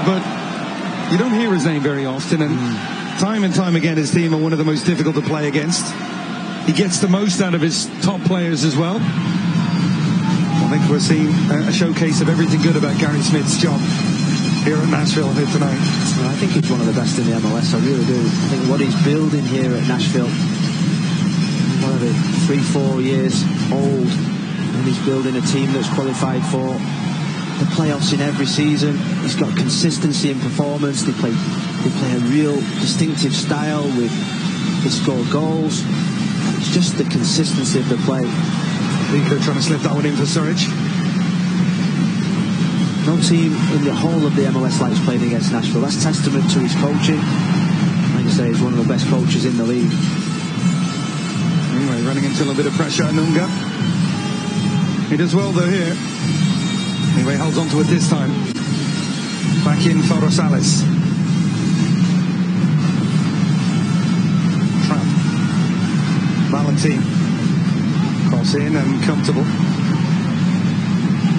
A: But you don't hear his name very often, and time and time again his team are one of the most difficult to play against. He gets the most out of his top players as well. I think we're seeing a showcase of everything good about Gary Smith's job here at Nashville here tonight.
B: Well, I think he's one of the best in the MLS, I really do. I think what he's building here at Nashville, what are they, 3-4 years old, and he's building a team that's qualified for the playoffs in every season. He's got consistency in performance. They play a real distinctive style they score goals. It's just the consistency of the play.
A: Liga trying to slip that one in for Surridge.
B: No team in the whole of the MLS likes playing against Nashville. That's testament to his coaching. Like I say, he's one of the best coaches in the league.
A: Anyway, running into a little bit of pressure at Nunga. He does well though here. Anyway, holds on to it this time. Back in for Rosales. Trap. Valentin. Cross in and comfortable.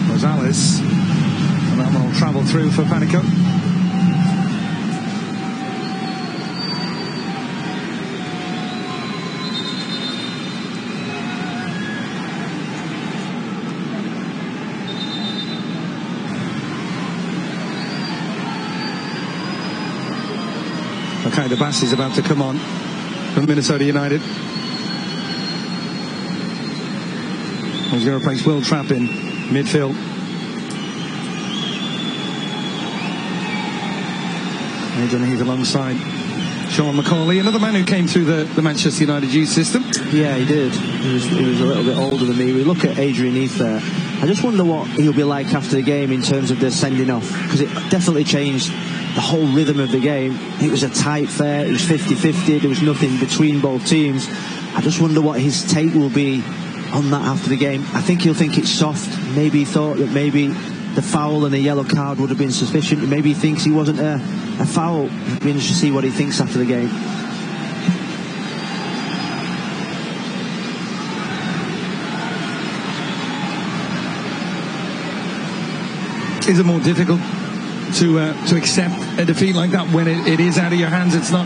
A: Rosales. And that one will travel through for Panico. Okay, the Bass is about to come on from Minnesota United. He's going to replace Will Trapp in midfield. Adrian Heath alongside Sean McCauley, another man who came through the Manchester United youth system.
B: Yeah, he did. He was a little bit older than me. We look at Adrian Heath there. I just wonder what he'll be like after the game in terms of the sending off, because it definitely changed the whole rhythm of the game. It was a tight fair. It was 50-50. There was nothing between both teams. I just wonder what his take will be on that after the game. I think he'll think it's soft. Maybe he thought that maybe the foul and the yellow card would have been sufficient. Maybe he thinks he wasn't a foul. It'd be interesting to see what he thinks after the game.
A: Is it more difficult to accept a defeat like that when it is out of your hands? It's not.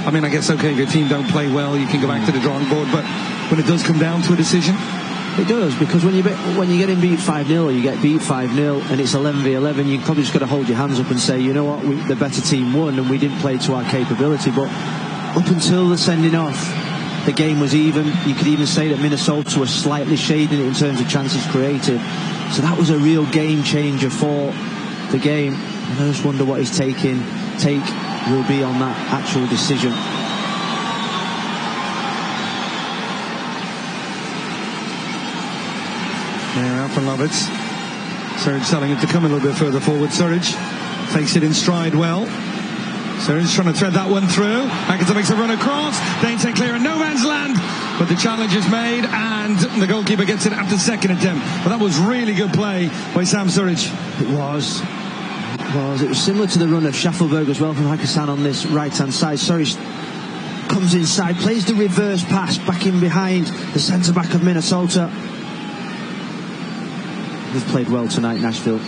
A: I mean, I guess okay, if your team don't play well, you can go back to the drawing board. But when it does come down to a decision,
B: it does, because when you're getting beat 5-0, or you get beat 5-0, and it's 11v11, you probably just got to hold your hands up and say, you know what, the better team won, and we didn't play to our capability. But up until the sending off, the game was even. You could even say that Minnesota was slightly shading it in terms of chances created. So that was a real game changer for the game. And I just wonder what his take will be on that actual decision.
A: Yeah, out for Lovitz. Surridge telling him to come a little bit further forward. Surridge takes it in stride well. Surridge trying to thread that one through. Atkinson makes a run across. Dainton clear in no man's land. But the challenge is made, and the goalkeeper gets it after the second attempt. But that was really good play by Sam Surridge.
B: It was. It was similar to the run of Schaffelberg as well from Hakkasan on this right-hand side. Surridge comes inside, plays the reverse pass back in behind the centre-back of Minnesota. They've played well tonight, Nashville.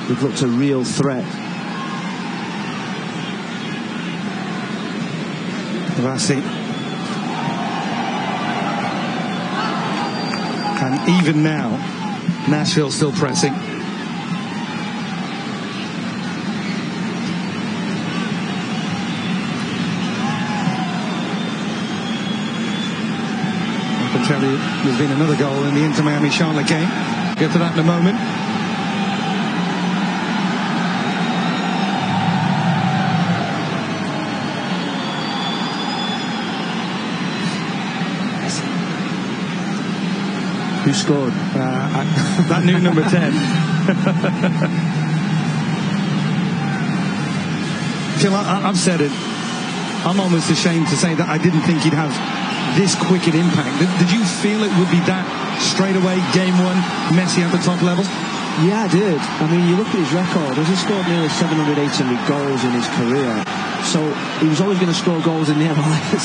B: They've looked a real threat.
A: Vassi. And even now, Nashville still pressing. I can tell you there's been another goal in the Inter Miami Charlotte game. Get to that in a moment.
B: Who scored?
A: That new number 10. Phil, I've said it. I'm almost ashamed to say that I didn't think he'd have this quick an impact. Did you feel it would be that straight away, game one, Messi at the top level?
B: Yeah, I did. I mean, you look at his record. He scored nearly 700, 800 goals in his career. So he was always going to score goals in the MLS.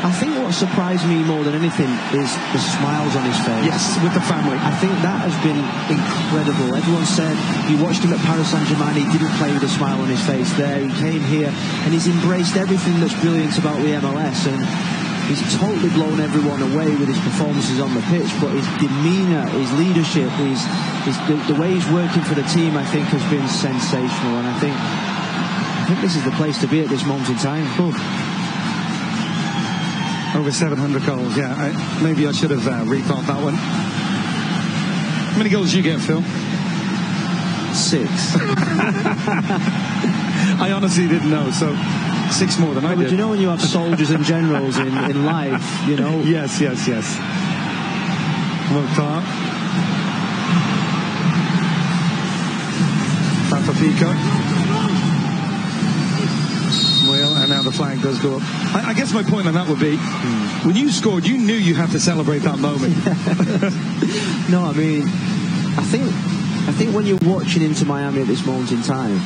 B: I think what surprised me more than anything is the smiles on his face.
A: Yes, with the family.
B: I think that has been incredible. Everyone said you watched him at Paris Saint-Germain, he didn't play with a smile on his face there. He came here and he's embraced everything that's brilliant about the MLS, and he's totally blown everyone away with his performances on the pitch, but his demeanour, his leadership, the way he's working for the team, I think, has been sensational. And I think this is the place to be at this moment in time.
A: Over 700 goals, yeah. Maybe I should have rethought that one. How many goals do you get, Phil?
B: 6.
A: I honestly didn't know, so 6 more than I did.
B: But you know when you have soldiers and generals in life, you know?
A: Yes. Mokhtar. Pico. And now the flag does go up. I guess my point on that would be, when you scored, you knew you had to celebrate that moment.
B: No, I mean, I think when you're watching Inter Miami at this moment in time,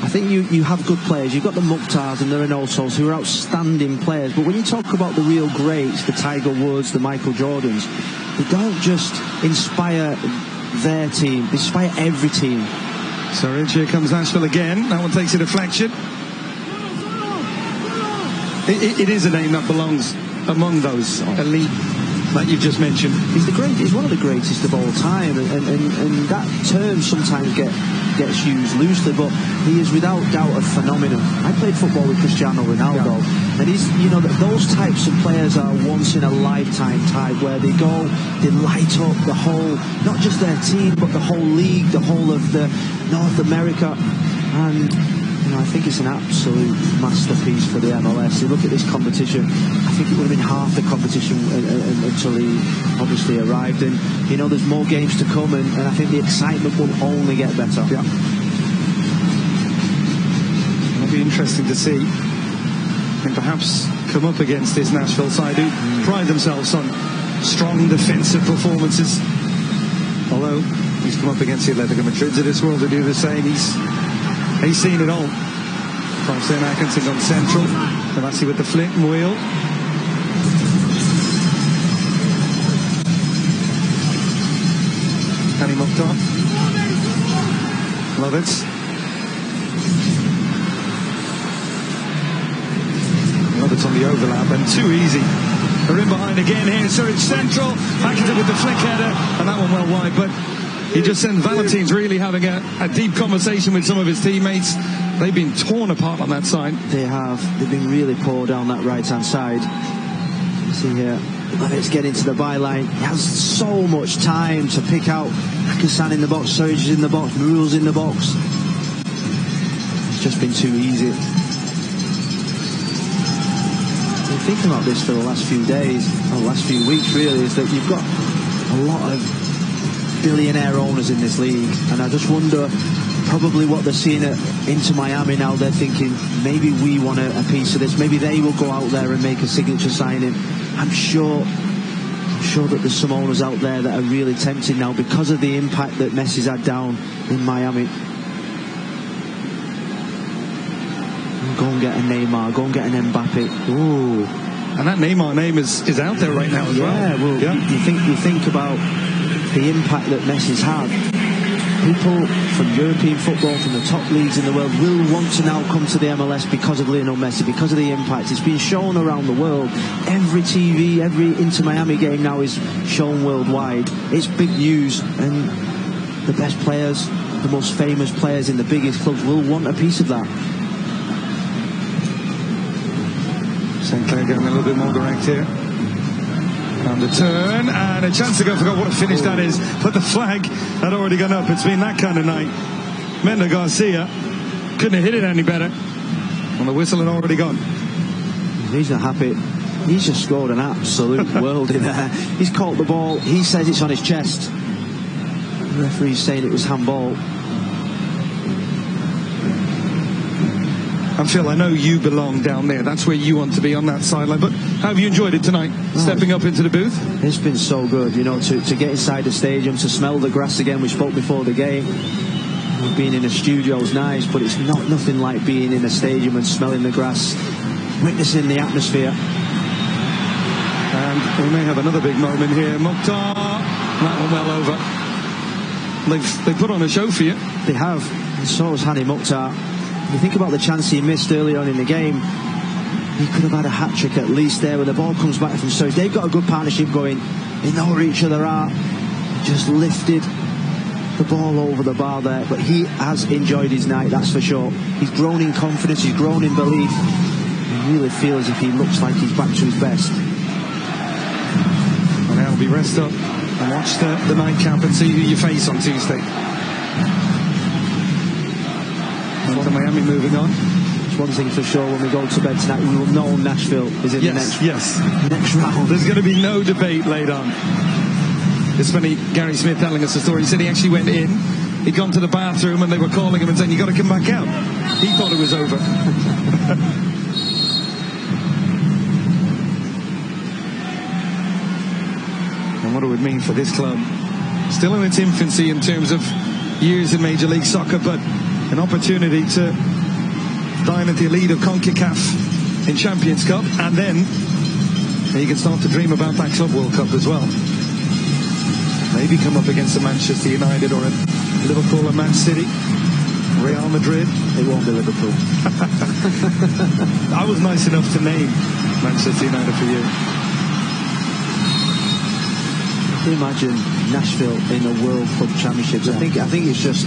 B: I think you have good players. You've got the Mokhtars and the Reynosos, who are outstanding players. But when you talk about the real greats, the Tiger Woods, the Michael Jordans, they don't just inspire their team, they inspire every team.
A: So here comes Nashville again. That one takes a deflection. It is a name that belongs among those elite that you just mentioned.
B: He's the great. He's one of the greatest of all time, and that term sometimes gets used loosely, but he is without doubt a phenomenon. I played football with Cristiano Ronaldo, and he's, you know, those types of players are once in a lifetime type, where they go, they light up the whole, not just their team, but the whole league, the whole of the North America, and I think it's an absolute masterpiece for the MLS. You look at this competition, I think it would have been half the competition until he obviously arrived. And, you know, there's more games to come, and I think the excitement will only get better.
A: Yeah. It'll be interesting to see and perhaps come up against this Nashville side who pride themselves on strong defensive performances. Although he's come up against the Atletico Madrids of this world to do the same. He's seen it all. Francis Atkinson on central. Lavazzi with the flick and wheel. Danny Mokhtar. Love it. Love it on the overlap, and too easy. They're in behind again here. Surridge central. Atkinson with the flick header, and that one well wide, but he just sent Valentine's really having a deep conversation with some of his teammates. They've been torn apart on that side.
B: They have. They've been really poor down that right-hand side. You see here, Levitt's getting to the byline. He has so much time to pick out Hakkasan in the box, Surridge is in the box, Marul's in the box. It's just been too easy. Been thinking about this for the last few days, or the last few weeks really, is that you've got a lot of billionaire owners in this league, and I just wonder probably what they're seeing at Inter Miami now. They're thinking maybe we want a piece of this, maybe they will go out there and make a signature signing. I'm sure that there's some owners out there that are really tempted now because of the impact that Messi's had down in Miami. Go and get a Neymar, go and get an Mbappe. Ooh.
A: And that Neymar name is out there right now as well.
B: Well, yeah. You think about the impact that Messi's had. People from European football, from the top leagues in the world, will want to now come to the MLS because of Lionel Messi, because of the impact. It's been shown around the world. Every TV, every Inter Miami game now is shown worldwide. It's big news, and the best players, the most famous players in the biggest clubs will want a piece of that.
A: St. Clair getting a little bit more direct here. And the turn, and a chance to go. Forgot what a finish that is, but the flag had already gone up. It's been that kind of night. Mendo Garcia couldn't have hit it any better, and the whistle had already gone.
B: He's not happy. He's just scored an absolute worldie there. He's caught the ball. He says it's on his chest. The referee's saying it was handball.
A: And Phil, I know you belong down there. That's where you want to be, on that sideline. But how have you enjoyed it tonight, stepping up into the booth?
B: It's been so good, you know, to get inside the stadium, to smell the grass again. We spoke before the game. Being in a studio is nice, but it's nothing like being in a stadium and smelling the grass, witnessing the atmosphere.
A: And we may have another big moment here. Mukhtar, that one well over. They've put on a show for you.
B: They have, and so has Hani Mukhtar. You think about the chance he missed earlier on in the game. He could have had a hat-trick at least there when the ball comes back from Surrey. They've got a good partnership going. They know where each other are. Just lifted the ball over the bar there, but he has enjoyed his night, that's for sure. He's grown in confidence, he's grown in belief. I really feel as if he looks like he's back to his best.
A: And now be rest up and watch the nightcap and see who you face on Tuesday. And Miami moving on.
B: It's one thing for sure, when we go to bed tonight, we will know Nashville is in the next round.
A: There's going to be no debate laid on. It's funny, Gary Smith telling us the story. He said he actually went in, he'd gone to the bathroom and they were calling him and saying, "You got to come back out." He thought it was over. And what it would mean for this club, still in its infancy in terms of years in Major League Soccer, but an opportunity to dine at the elite of CONCACAF in Champions Cup, and then you can start to dream about that Club World Cup as well. Maybe come up against a Manchester United or a Liverpool or Man City, Real Madrid.
B: It won't be Liverpool.
A: I was nice enough to name Manchester United for you.
B: Imagine Nashville in a World Cup Championships. I think it's just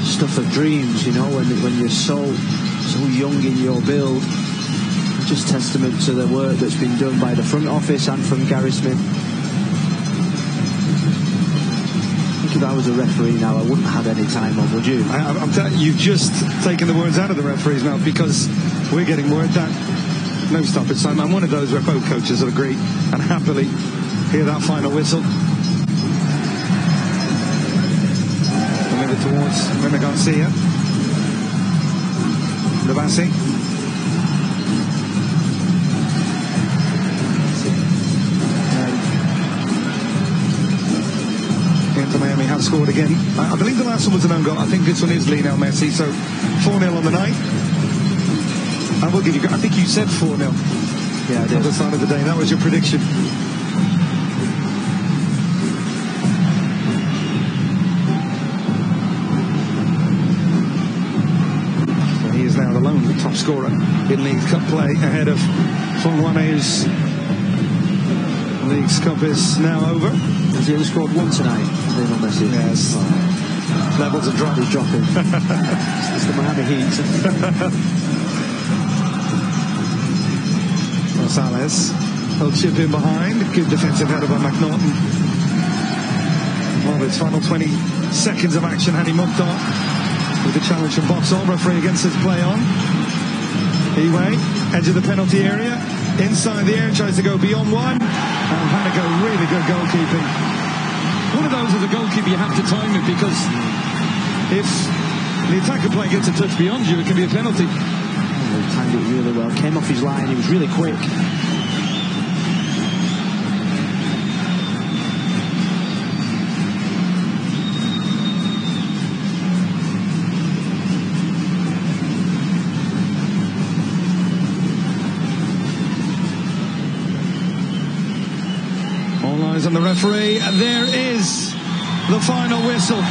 B: stuff of dreams, you know, when you're so young in your build. Just testament to the work that's been done by the front office and from Gary Smith. If I was a referee now, I wouldn't have any time on, would you?
A: I'm telling you, you've just taken the words out of the referee's mouth, because we're getting word that no stoppage time. I'm one of those where both coaches will agree and happily hear that final whistle. We'll move it towards Mima Garcia. Lavasi. Miami have scored again. I believe the last one was an own goal. I think this one is Lionel Messi. So 4-0 on the night. I will give you. I think you said 4-0.
B: Yeah, I did.
A: At the start of the day. That was your prediction. So he is now the lone top scorer in League Cup play, ahead of Fonwane, whose League's Cup is now over.
B: Has he only scored one tonight? Lionel Messi.
A: Yes.
B: Oh.
A: Levels of drop.
B: He's dropping. It's the Miami Heat.
A: Gonzalez. He'll chip in behind. Good defensive header by McNaughton. Well, its final 20 seconds of action. Hani Mukhtar with the challenge from Boxall. Referee against his play on. Eway, edge of the penalty area. Inside the area, tries to go beyond one. And Hanago, really good goalkeeping. One of those as a goalkeeper, you have to time it, because if the attacker player gets a touch beyond you, it can be a penalty.
B: Oh, he timed it really well. Came off his line. He was really quick.
A: On the referee, and there is the final whistle.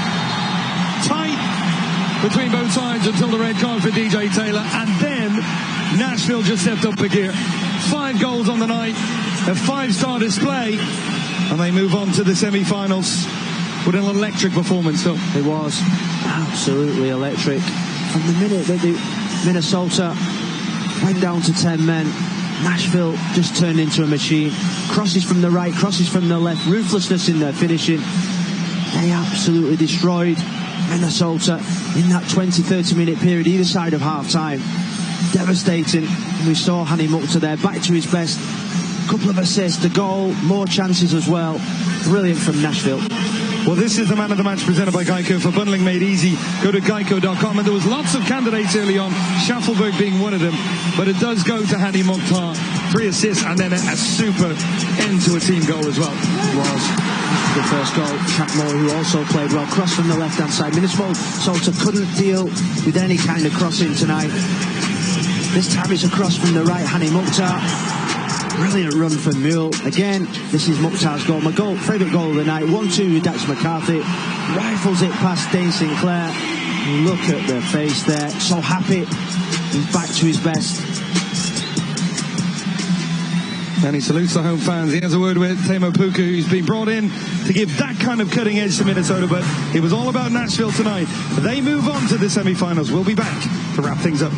A: Tight between both sides until the red card for DJ Taylor, and then Nashville just stepped up a gear. 5 goals on the night, a 5-star display, and they move on to the semi-finals with an electric performance. Phil,
B: it was absolutely electric. From the minute that Minnesota went down to 10 men, Nashville just turned into a machine. Crosses from the right, crosses from the left, ruthlessness in their finishing. They absolutely destroyed Minnesota in that 20-30 minute period either side of half-time. Devastating. And we saw Hani Mukhtar there, back to his best. A couple of assists, the goal, more chances as well. Brilliant from Nashville.
A: Well, this is the Man of the Match presented by Geico. For bundling made easy, go to geico.com. And there was lots of candidates early on, Schaffelberg being one of them. But it does go to Hani Mukhtar. 3 assists and then a super end to a team goal as well.
B: It was the first goal. Chap Moore, who also played well, cross from the left-hand side. Minnesota couldn't deal with any kind of crossing tonight. This time it's a cross from the right, Hani Mukhtar. Brilliant run from Mule. Again, this is Mukhtar's goal. My favourite goal of the night. 1-2 with Dax McCarthy. Rifles it past Dane Sinclair. Look at the face there. So happy. He's back to his best.
A: And he salutes the home fans. He has a word with Teemu Pukki, who's been brought in to give that kind of cutting edge to Minnesota. But it was all about Nashville tonight. They move on to the semi-finals. We'll be back to wrap things up.